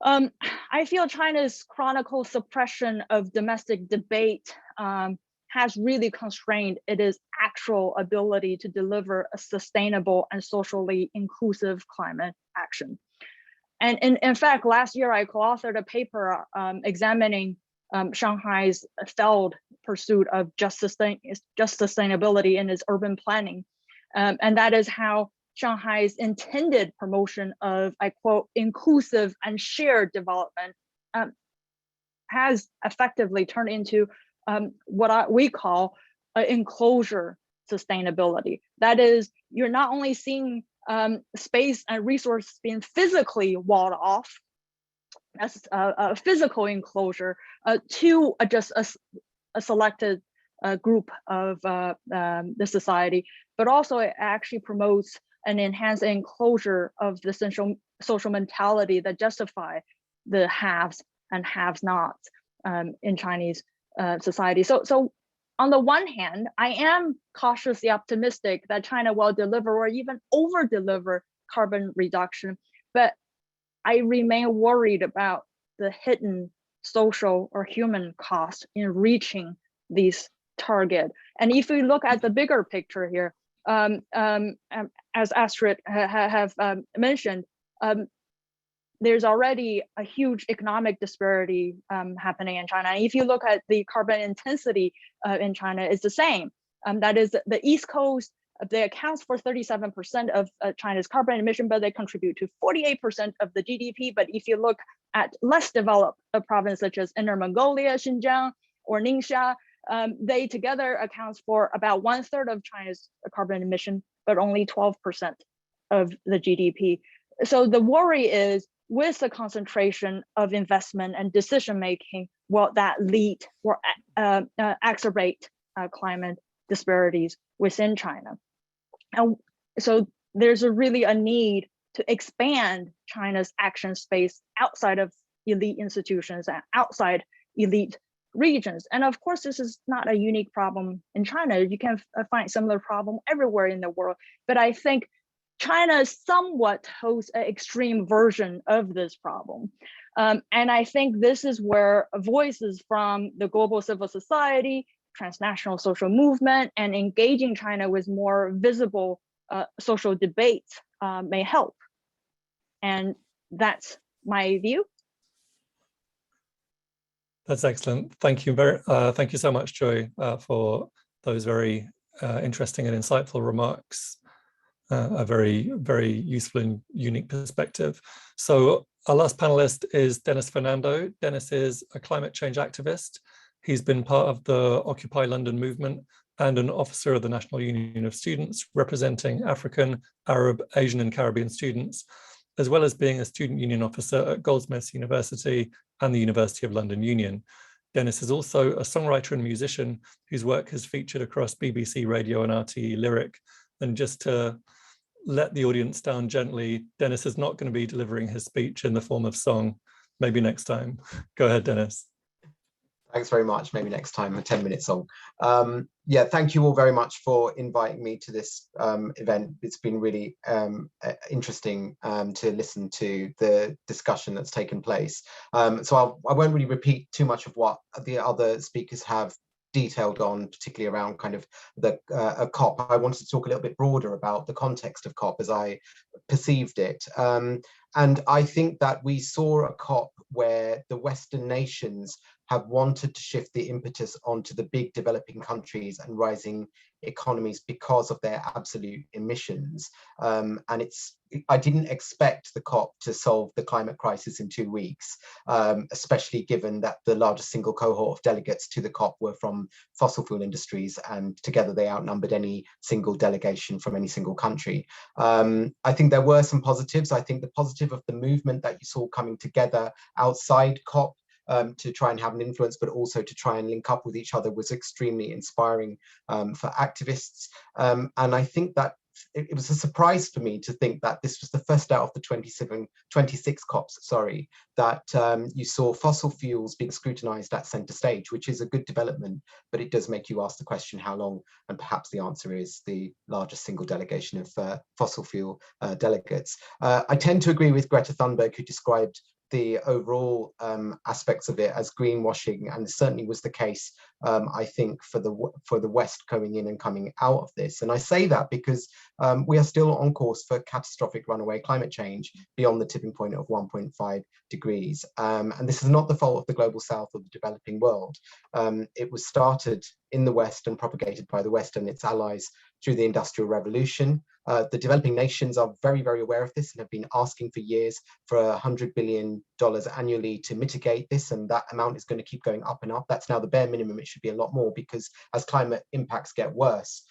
I feel China's chronic suppression of domestic debate has really constrained its actual ability to deliver a sustainable and socially inclusive climate action. And in fact, last year I co-authored a paper examining Shanghai's failed pursuit of just sustainability in its urban planning. And that is how Shanghai's intended promotion of, I quote, inclusive and shared development has effectively turned into what we call enclosure sustainability. That is, you're not only seeing space and resources being physically walled off, as a physical enclosure to just a selected group of the society, but also it actually promotes an enhanced enclosure of the social mentality that justify the haves and have-nots in Chinese society. So on the one hand, I am cautiously optimistic that China will deliver or even over-deliver carbon reduction, but I remain worried about the hidden social or human cost in reaching these targets. And if we look at the bigger picture here, as Astrid have mentioned, there's already a huge economic disparity happening in China. If you look at the carbon intensity in China, it's the same. That is, the East Coast, they accounts for 37% of China's carbon emission, but they contribute to 48% of the GDP. But if you look at less developed provinces such as Inner Mongolia, Xinjiang, or Ningxia, they together accounts for about 1/3 of China's carbon emission, but only 12% of the GDP. So the worry is, with the concentration of investment and decision-making, will that lead or exacerbate climate disparities within China? And so there's really a need to expand China's action space outside of elite institutions and outside elite regions. And of course, this is not a unique problem in China. You can find similar problem everywhere in the world. But I think China somewhat hosts an extreme version of this problem. And I think this is where voices from the global civil society, transnational social movement, and engaging China with more visible social debates may help. And that's my view. That's excellent. Thank you thank you so much, Joy, for those very interesting and insightful remarks. A very, very useful and unique perspective. So our last panelist is Dennis Fernando. Dennis is a climate change activist. He's been part of the Occupy London movement and an officer of the National Union of Students representing African, Arab, Asian and Caribbean students, as well as being a student union officer at Goldsmiths University and the University of London Union. Dennis is also a songwriter and musician whose work has featured across BBC Radio and RTE Lyric. And just to let the audience down gently, Dennis is not going to be delivering his speech in the form of song. Maybe next time. Go ahead, Dennis. Thanks very much. Maybe next time, a 10-minute song. Yeah, thank you all very much for inviting me to this event. It's been really interesting to listen to the discussion that's taken place. So I won't really repeat too much of what the other speakers have detailed on, particularly around kind of the COP. I wanted to talk a little bit broader about the context of COP as I perceived it. And I think that we saw a COP where the Western nations have wanted to shift the impetus onto the big developing countries and rising economies because of their absolute emissions. And I didn't expect the COP to solve the climate crisis in 2 weeks, especially given that the largest single cohort of delegates to the COP were from fossil fuel industries, and together they outnumbered any single delegation from any single country. I think there were some positives. I think the positive of the movement that you saw coming together outside COP to try and have an influence, but also to try and link up with each other, was extremely inspiring for activists. And I think that it was a surprise for me to think that this was the first out of the 26 COPs, sorry, that you saw fossil fuels being scrutinized at center stage, which is a good development, but it does make you ask the question, how long? And perhaps the answer is the largest single delegation of fossil fuel delegates. I tend to agree with Greta Thunberg, who described the overall aspects of it as greenwashing, and it certainly was the case, I think, for the West going in and coming out of this. And I say that because we are still on course for catastrophic runaway climate change beyond the tipping point of 1.5 degrees. And this is not the fault of the global South or the developing world. It was started in the West and propagated by the West and its allies through the Industrial Revolution. The developing nations are very, very aware of this and have been asking for years for $100 billion annually to mitigate this, and that amount is going to keep going up and up. That's now the bare minimum. It should be a lot more, because as climate impacts get worse,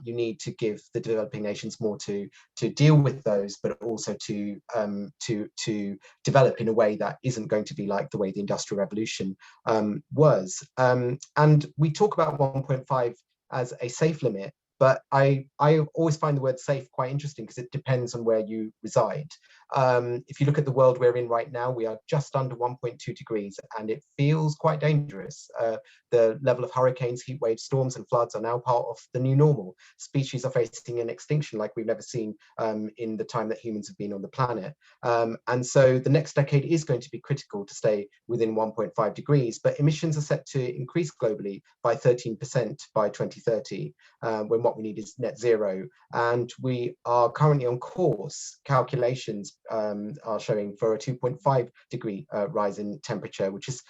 you need to give the developing nations more to deal with those, but also to develop in a way that isn't going to be like the way the Industrial Revolution was. And we talk about 1.5 as a safe limit, but I always find the word safe quite interesting, because it depends on where you reside. If you look at the world we're in right now, we are just under 1.2 degrees, and it feels quite dangerous. The level of hurricanes, heat waves, storms, and floods are now part of the new normal. Species are facing an extinction like we've never seen in the time that humans have been on the planet. And so the next decade is going to be critical to stay within 1.5 degrees, but emissions are set to increase globally by 13% by 2030, when what we need is net zero. And we are currently on course. Calculations are showing for a 2.5 degree rise in temperature, which is,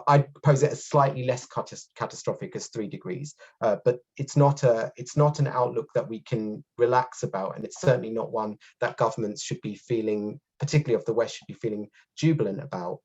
I'd pose it as slightly less catastrophic as 3 degrees, but it's not an outlook that we can relax about, and it's certainly not one that governments should be feeling, particularly of the West, should be feeling jubilant about.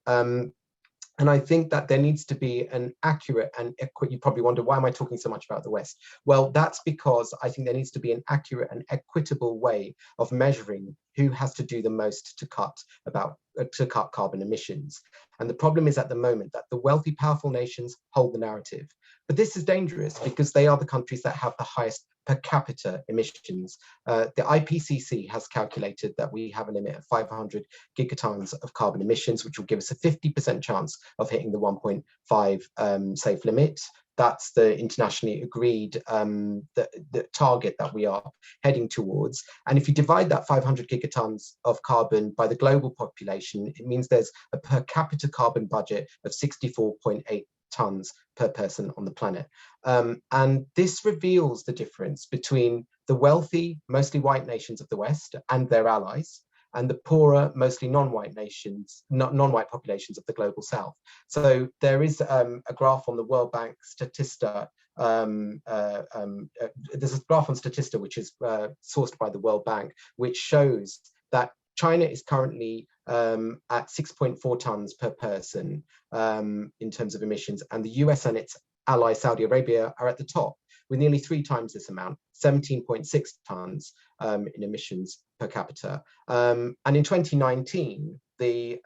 And I think that there needs to be an accurate and you probably wonder, why am I talking so much about the West? Well, that's because I think there needs to be an accurate and equitable way of measuring who has to do the most to cut carbon emissions. And the problem is, at the moment, that the wealthy, powerful nations hold the narrative. But this is dangerous, because they are the countries that have the highest per capita emissions. The IPCC has calculated that we have a limit of 500 gigatons of carbon emissions, which will give us a 50% chance of hitting the 1.5 safe limit. That's the internationally agreed the target that we are heading towards. And if you divide that 500 gigatons of carbon by the global population, it means there's a per capita carbon budget of 64.8 tons per person on the planet. And this reveals the difference between the wealthy, mostly white nations of the West and their allies, and the poorer, mostly non-white nations, non-white populations of the global South. So there is a graph on the World Bank Statista. There's a graph on Statista, which is sourced by the World Bank, which shows that China is currently at 6.4 tons per person in terms of emissions, and the US and its ally Saudi Arabia are at the top with nearly 3 times this amount, 17.6 tons in emissions per capita. And in 2019, the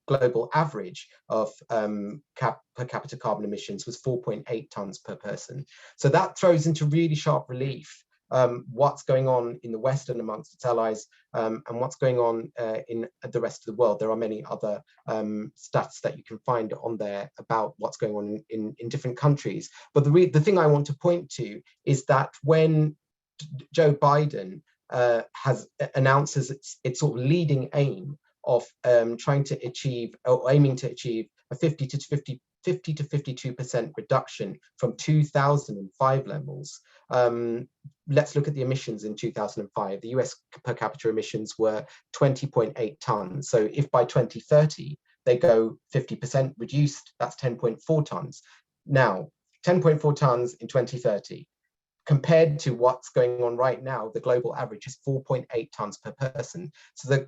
global average of per capita carbon emissions was 4.8 tons per person. So that throws into really sharp relief what's going on in the West and amongst its allies, and what's going on in the rest of the world. There are many other stats that you can find on there about what's going on in different countries. But the thing I want to point to is that when Joe Biden announces its sort of leading aim of trying to achieve, or aiming to achieve, a 50 to 52% reduction from 2005 levels. Let's look at the emissions in 2005. The US per capita emissions were 20.8 tons. So if by 2030, they go 50% reduced, that's 10.4 tons. Now, 10.4 tons in 2030, compared to what's going on right now, the global average is 4.8 tons per person. So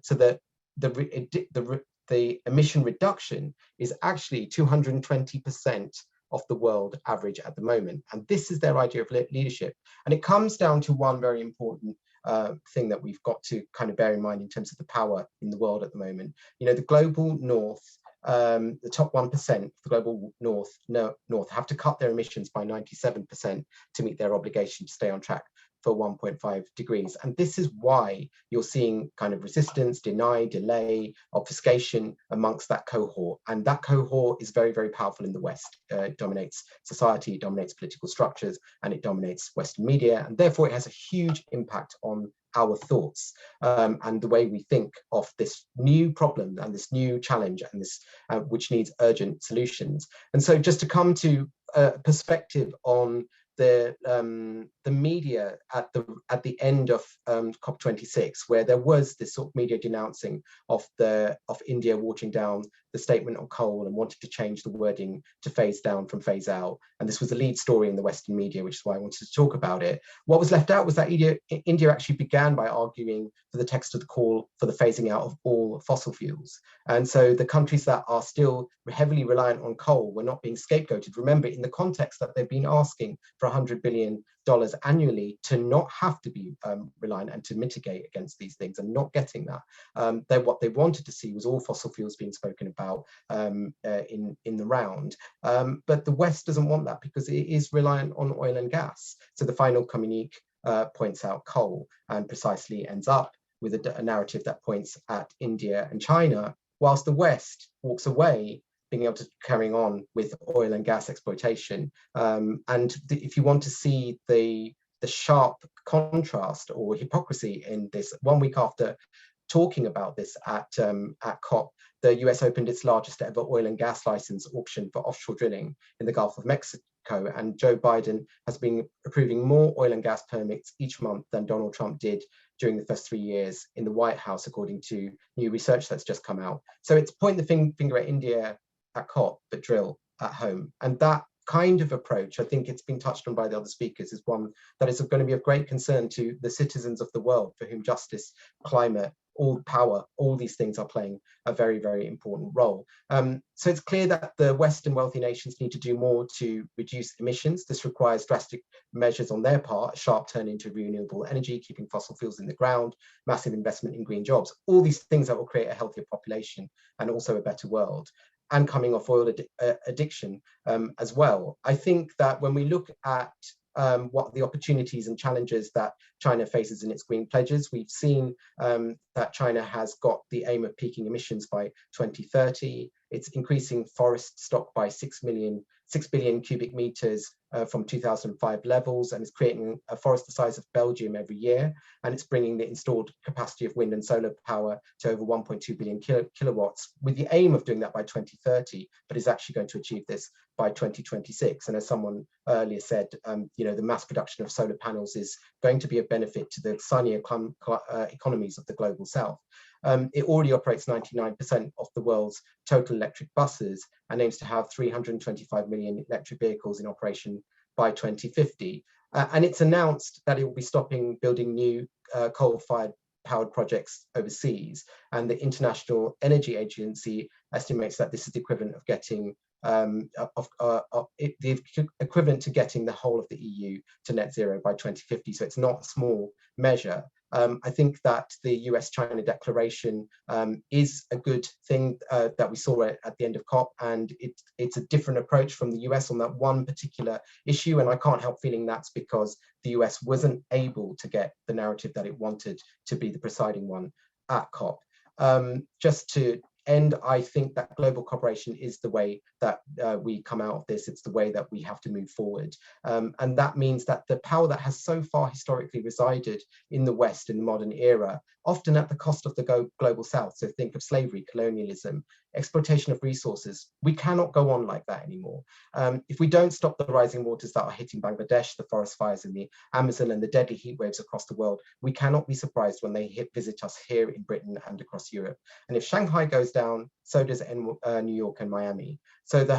the emission reduction is actually 220% of the world average at the moment. And this is their idea of leadership. And it comes down to one very important thing that we've got to kind of bear in mind in terms of the power in the world at the moment. You know, the global north, the top 1% of the global north have to cut their emissions by 97% to meet their obligation to stay on track for 1.5 degrees. And this is why you're seeing kind of resistance, deny, delay, obfuscation amongst that cohort. And that cohort is very, very powerful in the West. It dominates society, it dominates political structures, and it dominates Western media. And therefore it has a huge impact on our thoughts and the way we think of this new problem and this new challenge and this which needs urgent solutions. And so just to come to a perspective on the media at the end of COP26, where there was this sort of media denouncing of India watering down the statement on coal and wanted to change the wording to phase down from phase out. And this was the lead story in the Western media, which is why I wanted to talk about it. What was left out was that India actually began by arguing for the text of the call for the phasing out of all fossil fuels. And so the countries that are still heavily reliant on coal were not being scapegoated. Remember, in the context that they've been asking for $100 billion annually to not have to be reliant and to mitigate against these things, and not getting that. What they wanted to see was all fossil fuels being spoken about in the round. But the West doesn't want that because it is reliant on oil and gas. So the final communique points out coal and precisely ends up with a narrative that points at India and China, whilst the West walks away being able to carry on with oil and gas exploitation. If you want to see the sharp contrast or hypocrisy in this, 1 week after talking about this at COP, the US opened its largest ever oil and gas license auction for offshore drilling in the Gulf of Mexico. And Joe Biden has been approving more oil and gas permits each month than Donald Trump did during the first 3 years in the White House, according to new research that's just come out. So it's point the finger at India at COP, but drill at home. And that kind of approach, I think it's been touched on by the other speakers, is one that is going to be of great concern to the citizens of the world, for whom justice, climate, all power, all these things are playing a very, very important role. So it's clear that the Western wealthy nations need to do more to reduce emissions. This requires drastic measures on their part, a sharp turn into renewable energy, keeping fossil fuels in the ground, massive investment in green jobs, all these things that will create a healthier population and also a better world, and coming off oil addiction as well. I think that when we look at what the opportunities and challenges that China faces in its green pledges, we've seen that China has got the aim of peaking emissions by 2030. It's increasing forest stock by 6 billion cubic meters from 2005 levels, and it's creating a forest the size of Belgium every year. And it's bringing the installed capacity of wind and solar power to over 1.2 billion kilowatts, with the aim of doing that by 2030, but is actually going to achieve this by 2026. And as someone earlier said, the mass production of solar panels is going to be a benefit to the sunnier economies of the global south. It already operates 99% of the world's total electric buses and aims to have 325 million electric vehicles in operation by 2050. And it's announced that it will be stopping building new coal-fired powered projects overseas. And the International Energy Agency estimates that this is the equivalent of getting the equivalent to getting the whole of the EU to net zero by 2050. So it's not a small measure. I think that the US-China declaration is a good thing that we saw at the end of COP, and it's a different approach from the US on that one particular issue. And I can't help feeling that's because the US wasn't able to get the narrative that it wanted to be the presiding one at COP. Just to end, I think that global cooperation is the way that we come out of this. It's the way that we have to move forward. And that means that the power that has so far historically resided in the West in the modern era often at the cost of the global south. So think of slavery, colonialism, exploitation of resources. We cannot go on like that anymore. If we don't stop the rising waters that are hitting Bangladesh, the forest fires in the Amazon, and the deadly heat waves across the world, we cannot be surprised when they visit us here in Britain and across Europe. And if Shanghai goes down, so does New York and Miami. So the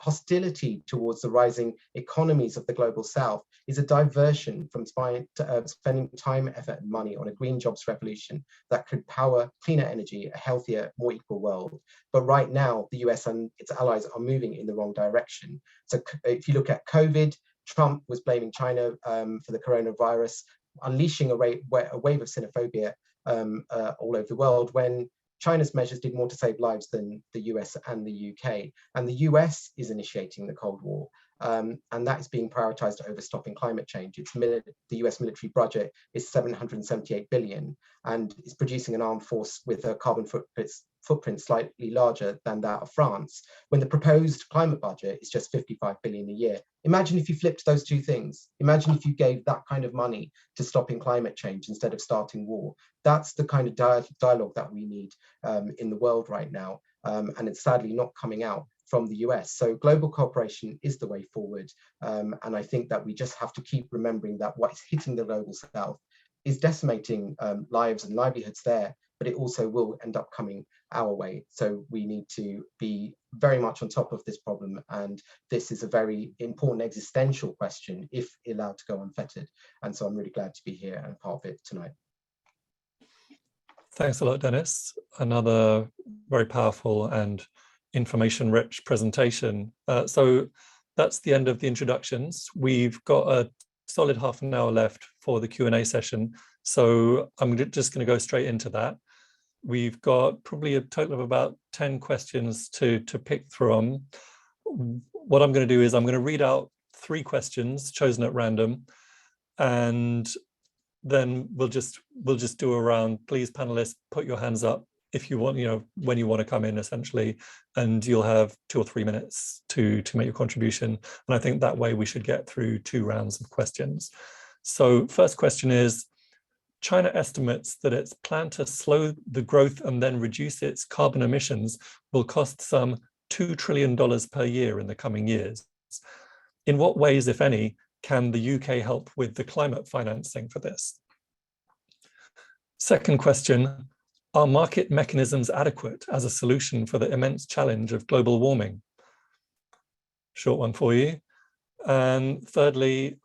hostility towards the rising economies of the global south is a diversion from spending time, effort, and money on a green jobs revolution that could power cleaner energy, a healthier, more equal world. But right now, the US and its allies are moving in the wrong direction. So if you look at COVID, Trump was blaming China for the coronavirus, unleashing a wave of xenophobia all over the world, when China's measures did more to save lives than the US and the UK. And the US is initiating the Cold War. And that is being prioritized over stopping climate change. The US military budget is $778 billion and is producing an armed force with a carbon footprint slightly larger than that of France, when the proposed climate budget is just $55 billion a year. Imagine if you flipped those two things. Imagine if you gave that kind of money to stopping climate change instead of starting war. That's the kind of dialogue that we need in the world right now. And it's sadly not coming out from the US. So global cooperation is the way forward. And I think that we just have to keep remembering that what is hitting the global south is decimating lives and livelihoods there, but it also will end up coming our way. So we need to be very much on top of this problem. And this is a very important existential question if allowed to go unfettered. And so I'm really glad to be here and part of it tonight. Thanks a lot, Dennis. Another very powerful and information-rich presentation. So that's the end of the introductions. We've got a solid half an hour left for the Q&A session. So I'm just going to go straight into that. We've got probably a total of about 10 questions to pick from. What I'm going to do is I'm going to read out 3 questions chosen at random, and then we'll just do a round. Please, panelists, put your hands up if you want, when you want to come in, essentially, and you'll have 2 or 3 minutes to make your contribution. And I think that way we should get through 2 rounds of questions. So first question is, China estimates that its plan to slow the growth and then reduce its carbon emissions will cost some $2 trillion per year in the coming years. In what ways, if any, can the UK help with the climate financing for this? Second question, are market mechanisms adequate as a solution for the immense challenge of global warming? Short one for you. And thirdly,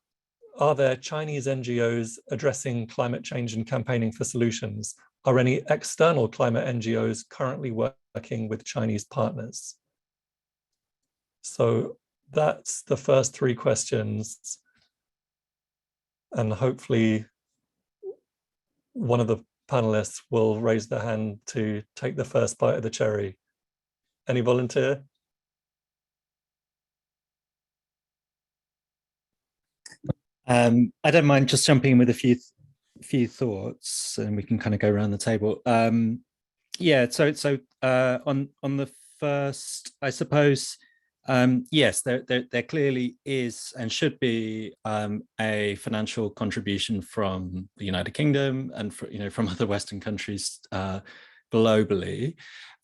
are there Chinese NGOs addressing climate change and campaigning for solutions? Are any external climate NGOs currently working with Chinese partners? So that's the first 3 questions. And hopefully one of the panelists will raise their hand to take the first bite of the cherry. Any volunteer? I don't mind just jumping in with a few thoughts, and we can kind of go around the table. Yeah, so on the first, I suppose, yes, there clearly is and should be a financial contribution from the United Kingdom and from other Western countries globally.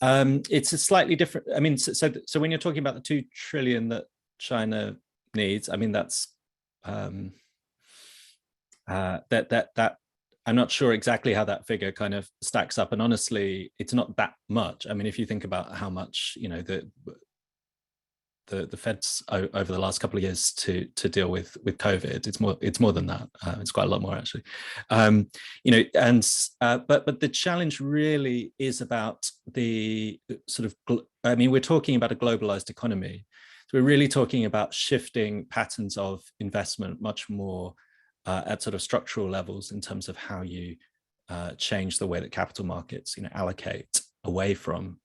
It's a slightly different. I mean, so when you're talking about the 2 trillion that China needs, I mean that's that I'm not sure exactly how that figure kind of stacks up, and honestly, it's not that much. I mean, if you think about how much the Fed's over the last couple of years to deal with COVID, it's more than that. It's quite a lot more actually. But the challenge really is about the sort of. I mean, we're talking about a globalized economy, so we're really talking about shifting patterns of investment much more at sort of structural levels in terms of how you change the way that capital markets allocate away from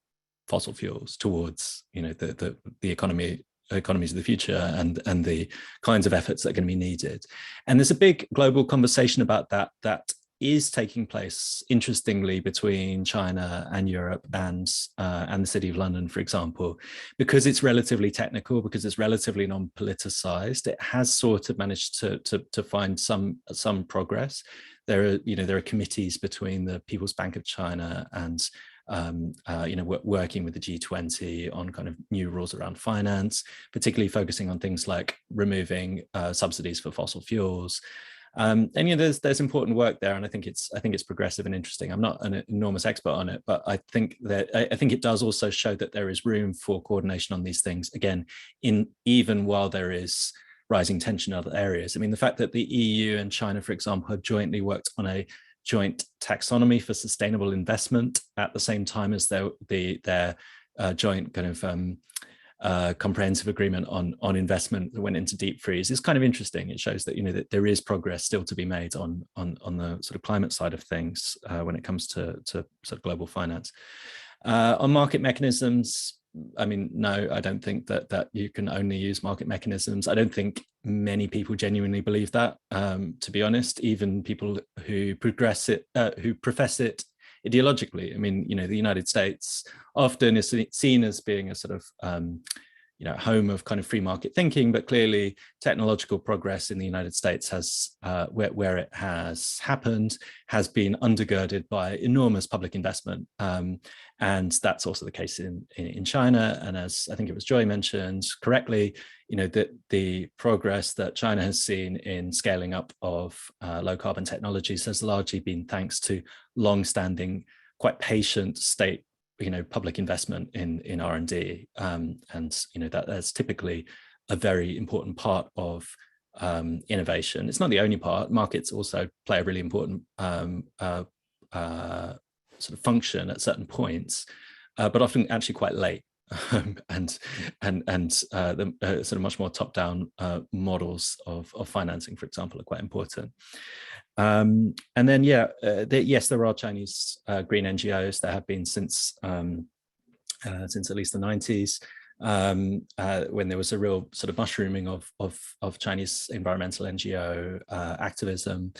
fossil fuels towards the economies of the future and the kinds of efforts that are going to be needed. And there's a big global conversation about that is taking place, interestingly, between China and Europe and the City of London, for example, because it's relatively technical, because it's relatively non-politicized. It has sort of managed to find some progress. There are committees between the People's Bank of China and working with the G20 on kind of new rules around finance, particularly focusing on things like removing subsidies for fossil fuels. And there's important work there, and I think it's progressive and interesting. I'm not an enormous expert on it, but I think it does also show that there is room for coordination on these things. Again, even while there is rising tension in other areas. I mean, the fact that the EU and China, for example, have jointly worked on a joint taxonomy for sustainable investment at the same time as their joint kind of comprehensive agreement on investment that went into deep freeze is kind of interesting. It shows that that there is progress still to be made on the sort of climate side of things when it comes to sort of global finance. On market mechanisms, I mean, no, I don't think that you can only use market mechanisms. I don't think many people genuinely believe that, to be honest, even people who profess it ideologically. I mean, the United States often is seen as being a sort of home of kind of free market thinking, but clearly technological progress in the United States has, where it has happened, has been undergirded by enormous public investment. And that's also the case in China. And as I think it was Joy mentioned correctly, that the progress that China has seen in scaling up of low carbon technologies has largely been thanks to long-standing, quite patient state public investment in R&D, and that's typically a very important part of innovation. It's not the only part. Markets also play a really important sort of function at certain points, but often actually quite late. and the sort of much more top-down models of financing, for example, are quite important. And then, yes, there are Chinese green NGOs. There have been since at least the 90s, when there was a real sort of mushrooming of Chinese environmental NGO activism.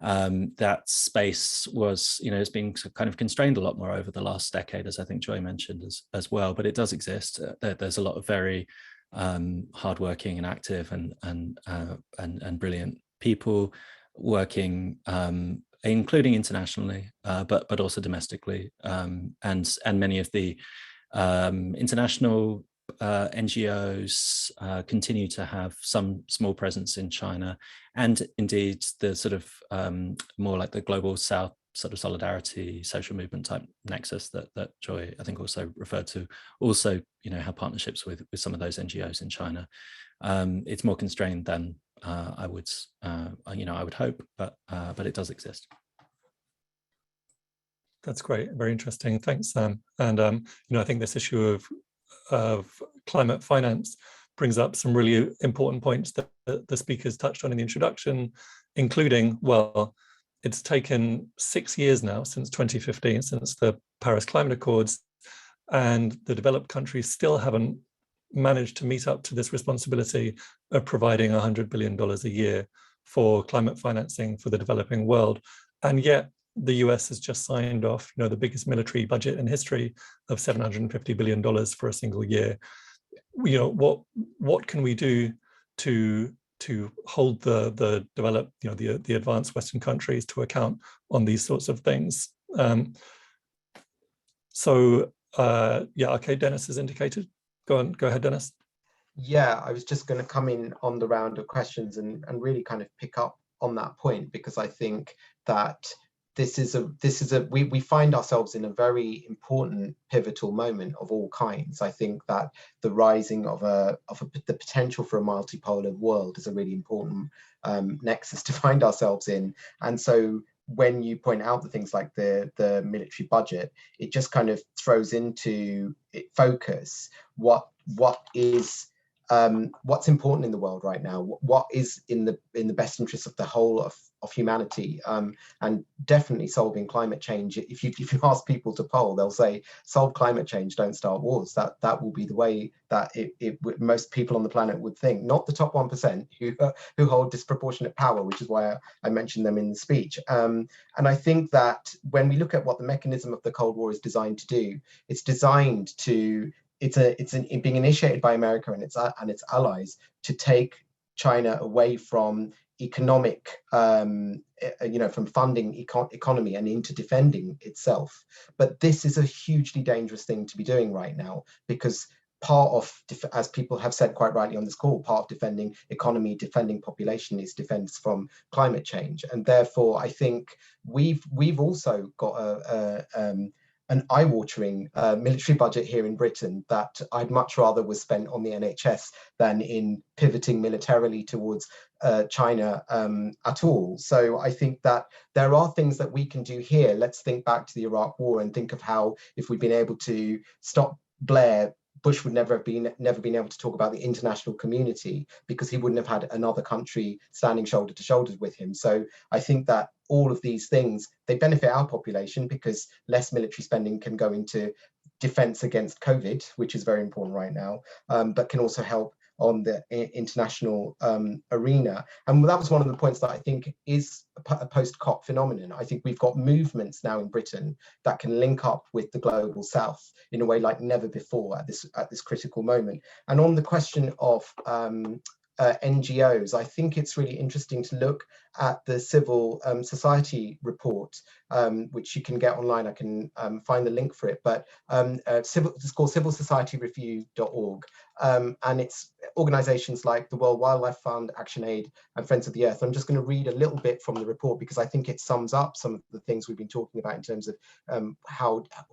That space was, has been kind of constrained a lot more over the last decade, as I think Joy mentioned as well. But it does exist. There's a lot of very hardworking and active and brilliant people working, including internationally, but also domestically, and many of the international NGOs continue to have some small presence in China, and indeed the sort of more like the global South sort of solidarity social movement type nexus that Joy I think also referred to, also have partnerships with some of those NGOs in China. It's more constrained than I would hope, but it does exist. That's great, very interesting. Thanks, Sam. And I think this issue of climate finance brings up some really important points that the speakers touched on in the introduction, including, well, it's taken 6 years now since 2015, since the Paris Climate Accords, and the developed countries still haven't managed to meet up to this responsibility of providing $100 billion a year for climate financing for the developing world. And yet the US has just signed off, the biggest military budget in history of $750 billion for a single year. What can we do to hold the developed, the advanced Western countries to account on these sorts of things? Okay, Dennis has indicated. Go ahead, Dennis. Yeah, I was just going to come in on the round of questions and really kind of pick up on that point, because I think that we find ourselves in a very important pivotal moment of all kinds. I think that the rising of the potential for a multipolar world is a really important nexus to find ourselves in. And so when you point out the things like the military budget, it just kind of throws into focus what's important in the world right now, what is in the best interest of the whole of humanity, and definitely solving climate change. If you ask people to poll, they'll say solve climate change, don't start wars. That will be the way that most people on the planet would think, not the top 1% who hold disproportionate power, which is why I mentioned them in the speech. And I think that when we look at what the mechanism of the Cold War is designed to do, it's designed to, it's being initiated by America and its allies to take China away from economic, from funding economy and into defending itself. But this is a hugely dangerous thing to be doing right now, because part of, as people have said quite rightly on this call, part of defending economy, defending population is defense from climate change. And therefore, I think we've also got an eye-watering military budget here in Britain that I'd much rather was spent on the NHS than in pivoting militarily towards China at all. So I think that there are things that we can do here. Let's think back to the Iraq War and think of how, if we'd been able to stop Blair, Bush would never been able to talk about the international community, because he wouldn't have had another country standing shoulder to shoulder with him. So I think that all of these things, they benefit our population, because less military spending can go into defense against COVID, which is very important right now, but can also help on the international arena. And that was one of the points that I think is a post-COP phenomenon. I think we've got movements now in Britain that can link up with the global south in a way like never before at this critical moment. And on the question of NGOs, I think it's really interesting to look at the civil society report, which you can get online. I can find the link for it, but it's called civilsocietyReview.org, and it's organizations like the World Wildlife Fund, ActionAid, and Friends of the Earth. I'm just going to read a little bit from the report, because I think it sums up some of the things we've been talking about in terms of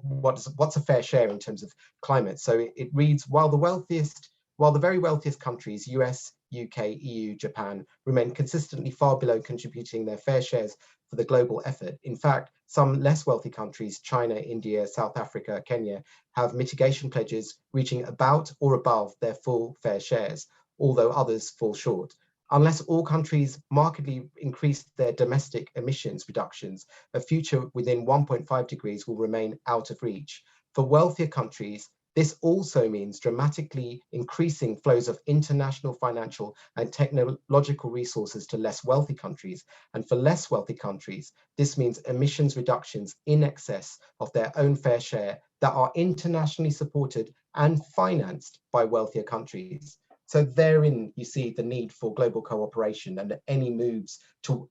what's a fair share in terms of climate. So it reads, while the very wealthiest countries, US, UK, EU, Japan, remain consistently far below contributing their fair shares for the global effort. In fact, some less wealthy countries, China, India, South Africa, Kenya, have mitigation pledges reaching about or above their full fair shares, although others fall short. Unless all countries markedly increase their domestic emissions reductions, a future within 1.5 degrees will remain out of reach. For wealthier countries, this also means dramatically increasing flows of international financial and technological resources to less wealthy countries. And for less wealthy countries, this means emissions reductions in excess of their own fair share that are internationally supported and financed by wealthier countries. So therein you see the need for global cooperation, and any moves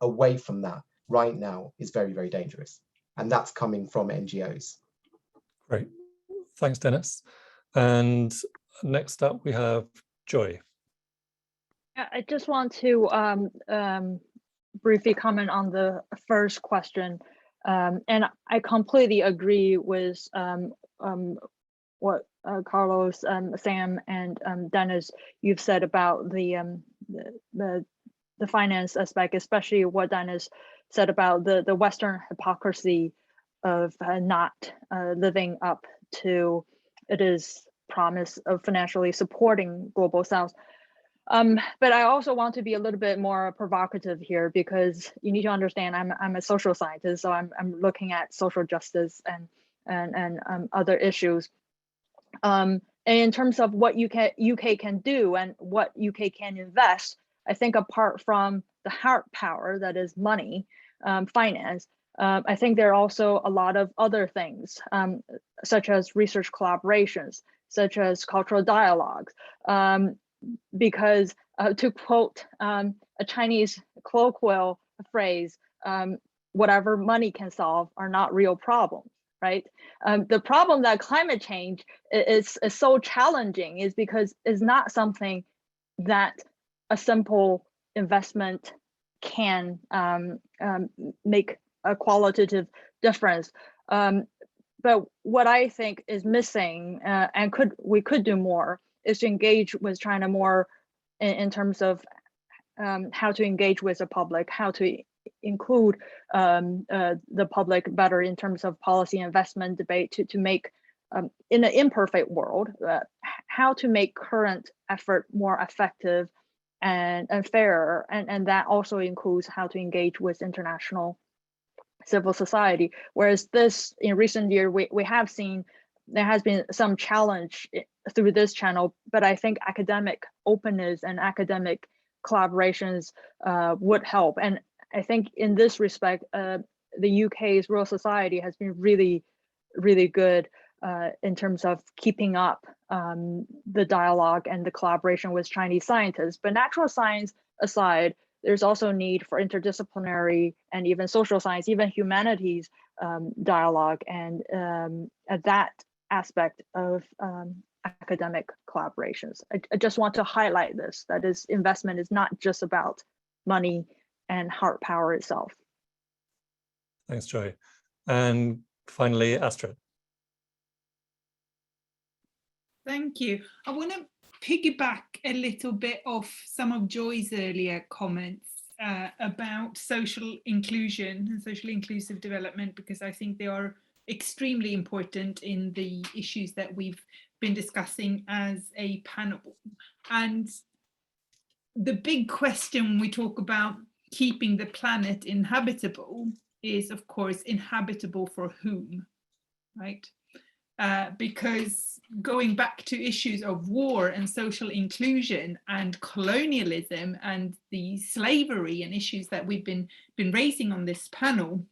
away from that right now is very, very dangerous. And that's coming from NGOs. Great. Thanks, Dennis. And next up, we have Joy. I just want to briefly comment on the first question. And I completely agree with what Carlos, Sam, and Dennis, you've said about the finance aspect, especially what Dennis said about the Western hypocrisy of not living up to its promise of financially supporting global south. But I also want to be a little bit more provocative here, because you need to understand I'm a social scientist, so I'm looking at social justice and other issues. And in terms of what UK can do and what UK can invest, I think apart from the hard power that is money, finance, I think there are also a lot of other things, such as research collaborations, such as cultural dialogues, because to quote a Chinese colloquial phrase, whatever money can solve are not real problems, right? The problem that climate change is so challenging is because it's not something that a simple investment can make a qualitative difference. But what I think is missing, and we could do more, is to engage with China more in terms of how to engage with the public, how to include the public better in terms of policy investment debate, to make, in an imperfect world, how to make current effort more effective and fairer, and that also includes how to engage with international civil society. Whereas this, in recent years, we have seen there has been some challenge through this channel, but I think academic openness and academic collaborations would help. And I think in this respect, the UK's Royal Society has been really, really good in terms of keeping up the dialogue and the collaboration with Chinese scientists. But natural science aside, there's also need for interdisciplinary and even social science, even humanities dialogue, and that aspect of academic collaborations. I just want to highlight this, that is, investment is not just about money and hard power itself. Thanks, Joy. And finally, Astrid. Thank you. I want to piggyback a little bit off some of Joy's earlier comments about social inclusion and socially inclusive development, because I think they are extremely important in the issues that we've been discussing as a panel. And the big question when we talk about keeping the planet inhabitable is, of course, inhabitable for whom, right? Because going back to issues of war and social inclusion and colonialism and the slavery and issues that we've been raising on this panel,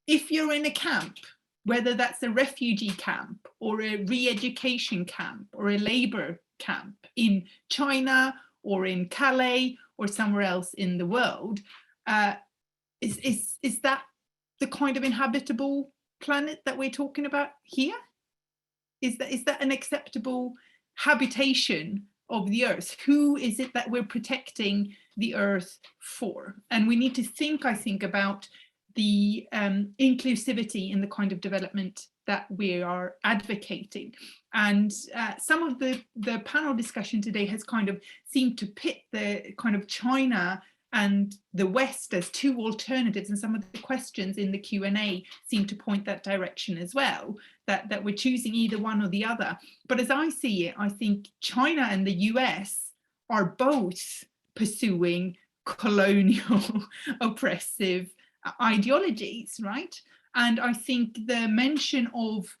if you're in a camp, whether that's a refugee camp or a re-education camp or a labor camp in China or in Calais or somewhere else in the world, is that the kind of inhabitable planet that we're talking about here? Is that an acceptable habitation of the earth? Who is it that we're protecting the earth for? And we need to think, I think, about the inclusivity in the kind of development that we are advocating. And some of the panel discussion today has kind of seemed to pit the kind of China and the West as two alternatives, and some of the questions in the Q&A seem to point that direction as well, that we're choosing either one or the other. But as I see it, I think China and the US are both pursuing colonial oppressive ideologies, right? And I think the mention of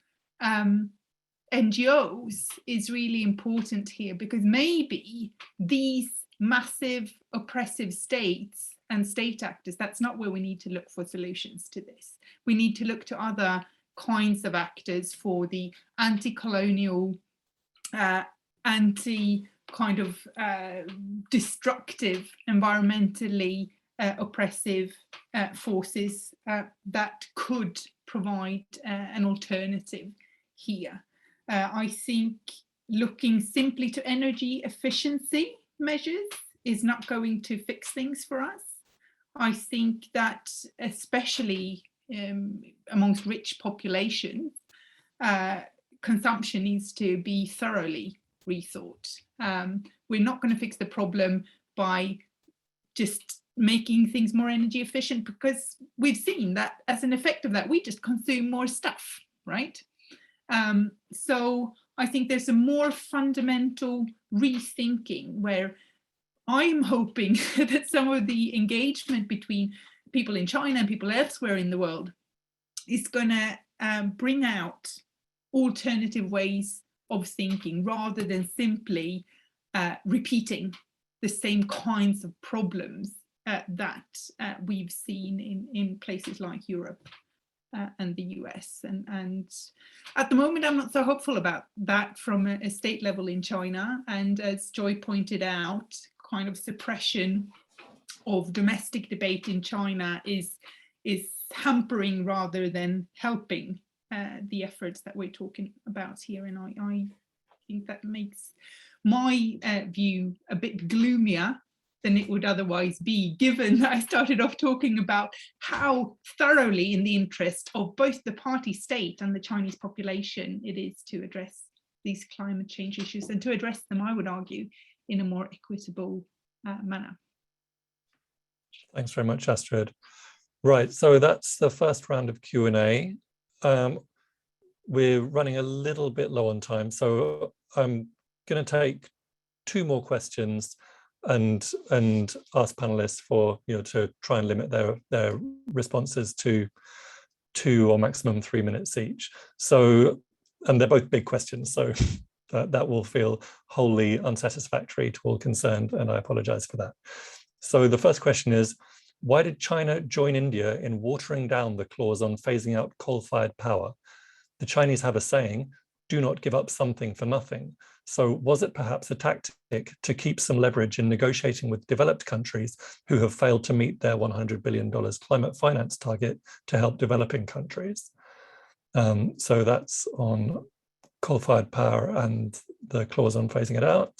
NGOs is really important here, because maybe these massive oppressive states and state actors, that's not where we need to look for solutions to this. We need to look to other kinds of actors for the anti-colonial, kind of destructive, environmentally oppressive forces that could provide an alternative here. I think looking simply to energy efficiency measures is not going to fix things for us. I think that especially amongst rich populations, consumption needs to be thoroughly rethought. We're not going to fix the problem by just making things more energy efficient, because we've seen that as an effect of that, we just consume more stuff, right? So I think there's a more fundamental rethinking where I'm hoping that some of the engagement between people in China and people elsewhere in the world is going to bring out alternative ways of thinking, rather than simply repeating the same kinds of problems that we've seen in places like Europe and the US. And at the moment, I'm not so hopeful about that from a state level in China. And as Joy pointed out, kind of suppression of domestic debate in China is hampering rather than helping the efforts that we're talking about here. And I think that makes my view a bit gloomier than it would otherwise be, given that I started off talking about how thoroughly in the interest of both the party state and the Chinese population it is to address these climate change issues, and to address them, I would argue, in a more equitable manner. Thanks very much, Astrid. Right, so that's the first round of Q&A. We're running a little bit low on time, so I'm going to take 2 more questions and ask panelists for, to try and limit their responses to 2 or maximum 3 minutes each. So, and they're both big questions, so that will feel wholly unsatisfactory to all concerned, and I apologize for that. So the first question is, why did China join India in watering down the clause on phasing out coal-fired power? The Chinese have a saying, do not give up something for nothing. So was it perhaps a tactic to keep some leverage in negotiating with developed countries who have failed to meet their $100 billion climate finance target to help developing countries? So that's on coal-fired power and the clause on phasing it out.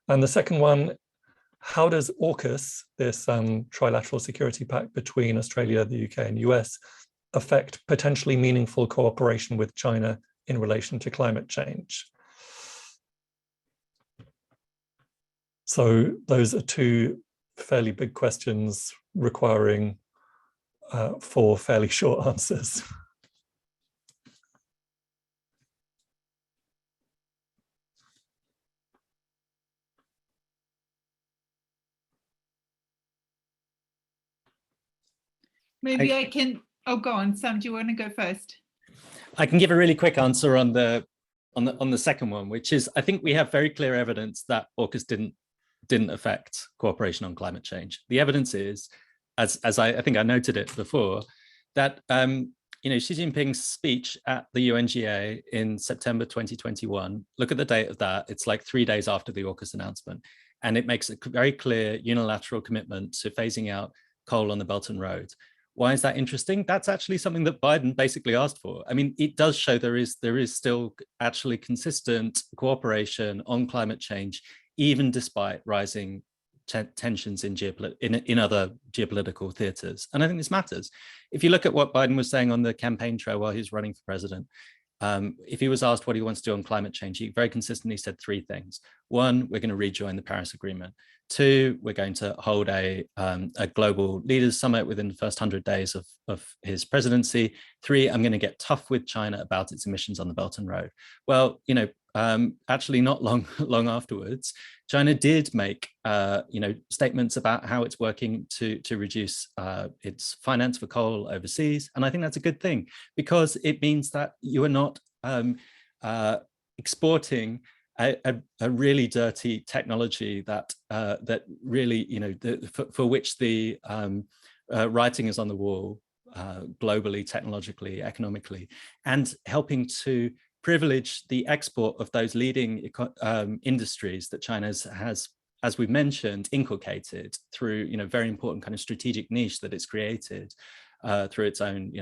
And the second one, how does AUKUS, this trilateral security pact between Australia, the UK and US, affect potentially meaningful cooperation with China in relation to climate change? So those are 2 fairly big questions requiring 4 fairly short answers. Maybe I can, oh, go on, Sam, do you want to go first? I can give a really quick answer on the second one, which is, I think we have very clear evidence that AUKUS didn't affect cooperation on climate change. The evidence is, as I think I noted it before, that Xi Jinping's speech at the UNGA in September 2021, look at the date of that, it's like 3 days after the AUKUS announcement, and it makes a very clear unilateral commitment to phasing out coal on the Belt and Road. Why is that interesting? That's actually something that Biden basically asked for. I mean, it does show there is still actually consistent cooperation on climate change, even despite rising tensions in other geopolitical theaters. And I think this matters. If you look at what Biden was saying on the campaign trail while he was running for president, if he was asked what he wants to do on climate change, he very consistently said 3 things. 1, we're going to rejoin the Paris Agreement. 2, we're going to hold a global leaders summit within the first 100 days of his presidency. 3, I'm going to get tough with China about its emissions on the Belt and Road. Well, actually not long afterwards, China did make statements about how it's working to reduce its finance for coal overseas, and I think that's a good thing, because it means that you are not exporting a really dirty technology that really for which the writing is on the wall globally, technologically, economically, and helping to privilege the export of those leading industries that China has, as we've mentioned, inculcated through very important kind of strategic niche that it's created through its own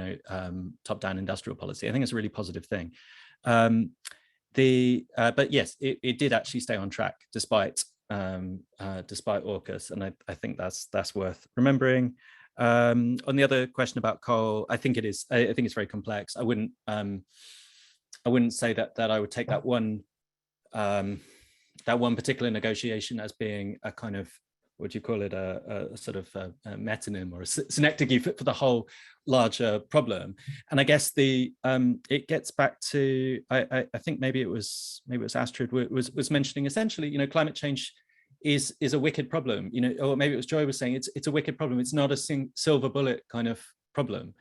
top-down industrial policy. I think it's a really positive thing. But yes, it did actually stay on track despite AUKUS, and I think that's worth remembering. On the other question about coal, I think it's very complex. I wouldn't say that I would take that one particular negotiation as being a kind of, what do you call it, a sort of a metonym or a synecdoche for the whole larger problem. And I guess it gets back to, I think maybe it was Astrid was mentioning, essentially, climate change is a wicked problem, or maybe it was Joy was saying it's a wicked problem. It's not a silver bullet kind of problem.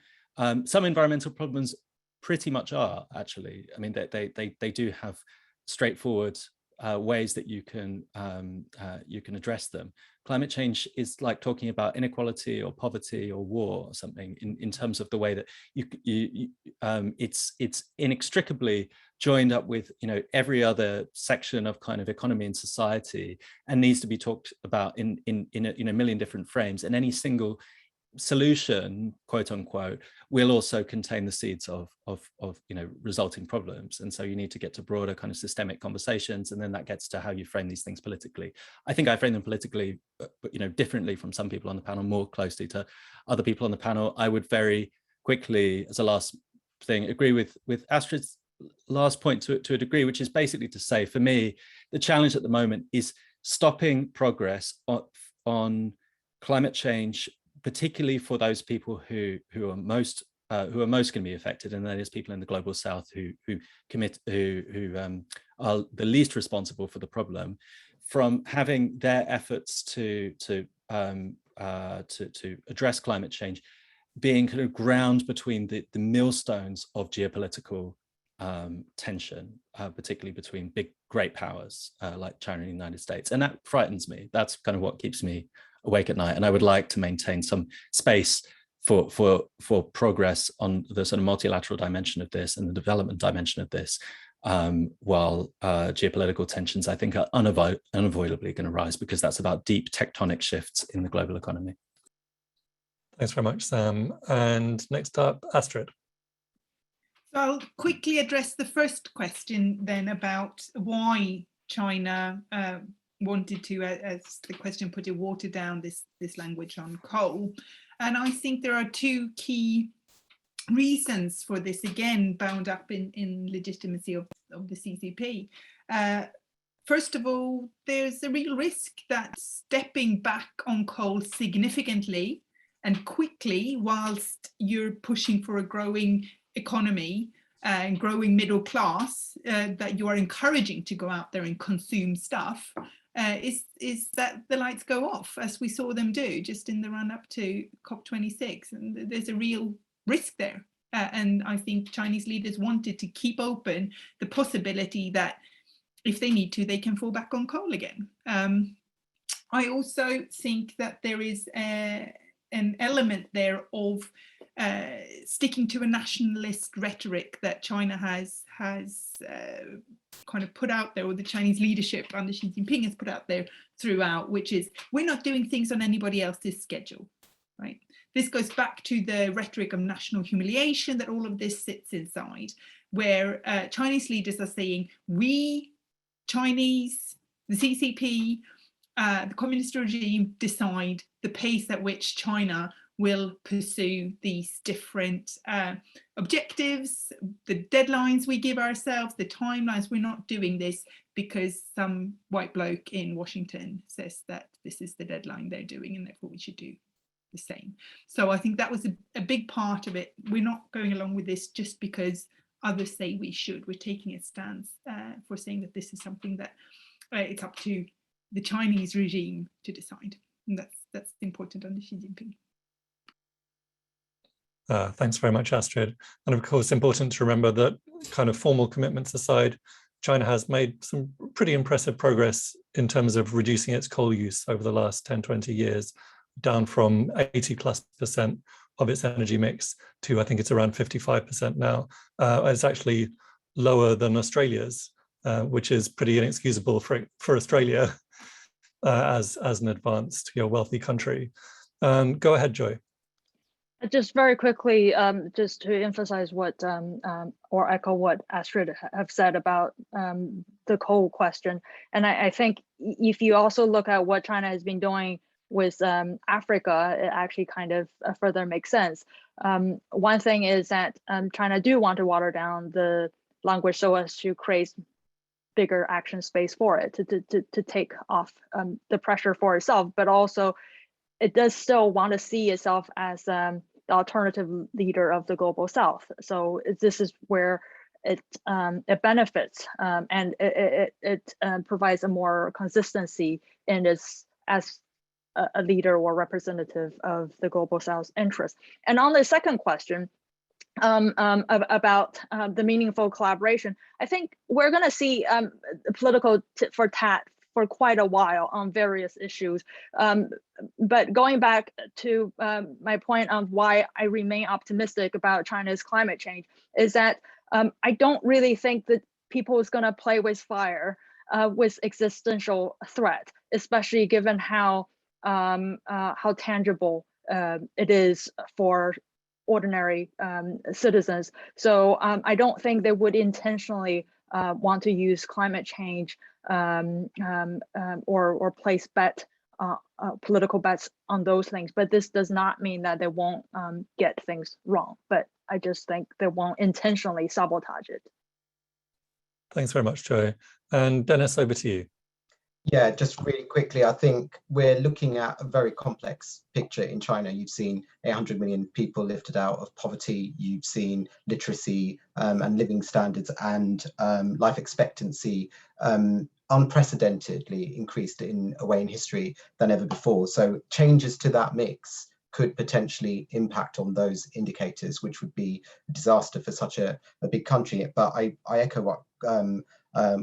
Some environmental problems pretty much are, actually. I mean, they do have straightforward ways that you can address them. Climate change is like talking about inequality or poverty or war or something in terms of the way that it's inextricably joined up with every other section of kind of economy and society, and needs to be talked about in a million different frames, and any single solution, quote unquote, will also contain the seeds of resulting problems. And so you need to get to broader kind of systemic conversations, and then that gets to how you frame these things politically. I think I frame them politically differently from some people on the panel, more closely to other people on the panel. I would very quickly, as a last thing, agree with Astrid's last point to a degree, which is basically to say, for me, the challenge at the moment is stopping progress on climate change, particularly for those people who are most going to be affected, and that is people in the global south who are the least responsible for the problem. from having their efforts to address climate change being kind of ground between the millstones of geopolitical tension, particularly between great powers like China and the United States. And that frightens me. That's kind of what keeps me awake at night. And I would like to maintain some space for progress on the sort of multilateral dimension of this and the development dimension of this, while geopolitical tensions, I think, are unavoidably going to rise, because that's about deep tectonic shifts in the global economy. Thanks very much, Sam. And next up, Astrid. So I'll quickly address the first question then about why China wanted to, as the question put it, water down this language on coal. And I think there are two key reasons for this, again, bound up in legitimacy of the CCP. First of all, there's a real risk that stepping back on coal significantly and quickly, whilst you're pushing for a growing economy and growing middle class, that you are encouraging to go out there and consume stuff, is that the lights go off, as we saw them do just in the run up to COP26. And there's a real risk there. And I think Chinese leaders wanted to keep open the possibility that if they need to, they can fall back on coal again. I also think that there is an element there of sticking to a nationalist rhetoric that China has kind of put out there, or the Chinese leadership under Xi Jinping has put out there throughout, which is, we're not doing things on anybody else's schedule, right? This goes back to the rhetoric of national humiliation that all of this sits inside, where Chinese leaders are saying, we Chinese, the CCP, the communist regime decide the pace at which China will pursue these different objectives, the deadlines we give ourselves, the timelines. We're not doing this because some white bloke in Washington says that this is the deadline they're doing and therefore we should do the same. So I think that was a big part of it. We're not going along with this just because others say we should. We're taking a stance for saying that this is something that it's up to the Chinese regime to decide. And that's important under Xi Jinping. Thanks very much, Astrid. And of course, important to remember that, kind of formal commitments aside, China has made some pretty impressive progress in terms of reducing its coal use over the last 10, 20 years, down from 80+% of its energy mix to, I think it's around 55% now. It's actually lower than Australia's, which is pretty inexcusable for Australia as an advanced, wealthy country. Go ahead, Joy. Just very quickly, just to emphasize what, or echo what Astrid have said about the coal question. And I think if you also look at what China has been doing with Africa, it actually kind of further makes sense. One thing is that China do want to water down the language so as to create bigger action space for it, to take off the pressure for itself, but also it does still want to see itself as the alternative leader of the global South. So this is where it benefits, and it provides a more consistency in its as a leader or representative of the global South's interests. And on the second question about the meaningful collaboration, I think we're going to see political tit for tat for quite a while on various issues. But going back to my point of why I remain optimistic about China's climate change is that I don't really think that people is going to play with fire with existential threat, especially given how tangible it is for ordinary citizens. So I don't think they would intentionally want to use climate change or place political bets on those things. But this does not mean that they won't get things wrong. But I just think they won't intentionally sabotage it. Thanks very much, Joy. And Dennis, over to you. Yeah, just really quickly, I think we're looking at a very complex picture in China. You've seen 800 million people lifted out of poverty. You've seen literacy and living standards and life expectancy unprecedentedly increased in a way in history than ever before. So changes to that mix could potentially impact on those indicators, which would be a disaster for such a big country. But I echo what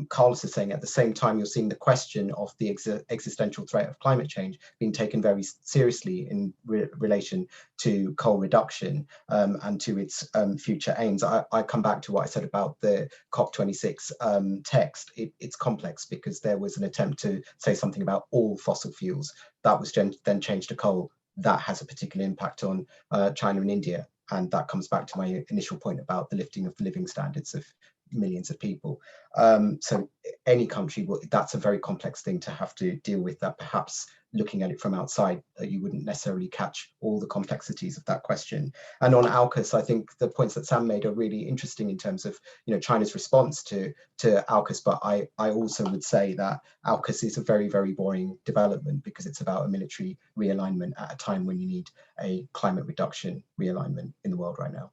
Carlos is saying. At the same time, you're seeing the question of the existential threat of climate change being taken very seriously in relation to coal reduction and to its future aims. I come back to what I said about the COP26 text. It's complex because there was an attempt to say something about all fossil fuels. That was then changed to coal. That has a particular impact on China and India. And that comes back to my initial point about the lifting of the living standards of millions of people. So any country, that's a very complex thing to have to deal with, that perhaps looking at it from outside, you wouldn't necessarily catch all the complexities of that question. And on AUKUS, I think the points that Sam made are really interesting in terms of, you know, China's response to AUKUS. But I also would say that AUKUS is a very, very boring development because it's about a military realignment at a time when you need a climate reduction realignment in the world right now.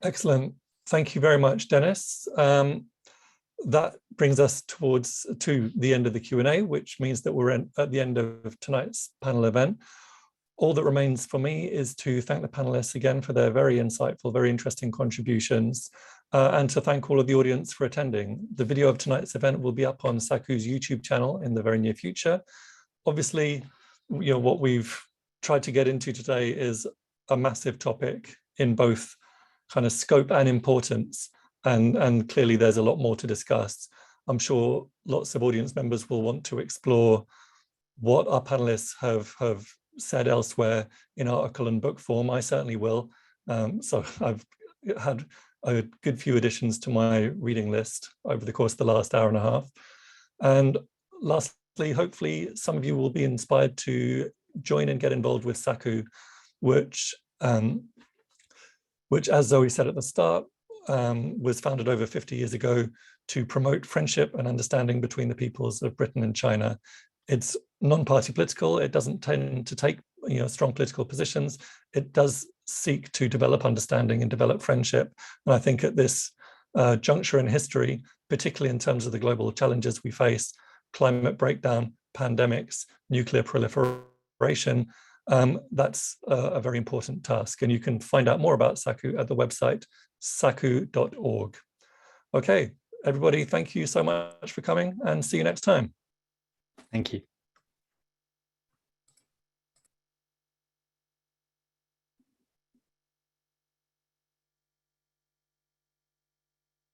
Excellent. Thank you very much, Dennis. That brings us to the end of the Q&A, which means that we're at the end of tonight's panel event. All that remains for me is to thank the panelists again for their very insightful, very interesting contributions, and to thank all of the audience for attending. The video of tonight's event will be up on SAKU's YouTube channel in the very near future. Obviously, you know, what we've tried to get into today is a massive topic in both kind of scope and importance. And clearly there's a lot more to discuss. I'm sure lots of audience members will want to explore what our panelists have said elsewhere in article and book form. I certainly will. So I've had a good few additions to my reading list over the course of the last hour and a half. And lastly, hopefully some of you will be inspired to join and get involved with SAKU, which as Zoe said at the start, was founded over 50 years ago to promote friendship and understanding between the peoples of Britain and China. It's non-party political. It doesn't tend to take, you know, strong political positions. It does seek to develop understanding and develop friendship. And I think at this juncture in history, particularly in terms of the global challenges we face, climate breakdown, pandemics, nuclear proliferation, that's a very important task. And you can find out more about SAKU at the website saku.org. Okay, everybody, thank you so much for coming and see you next time. Thank you.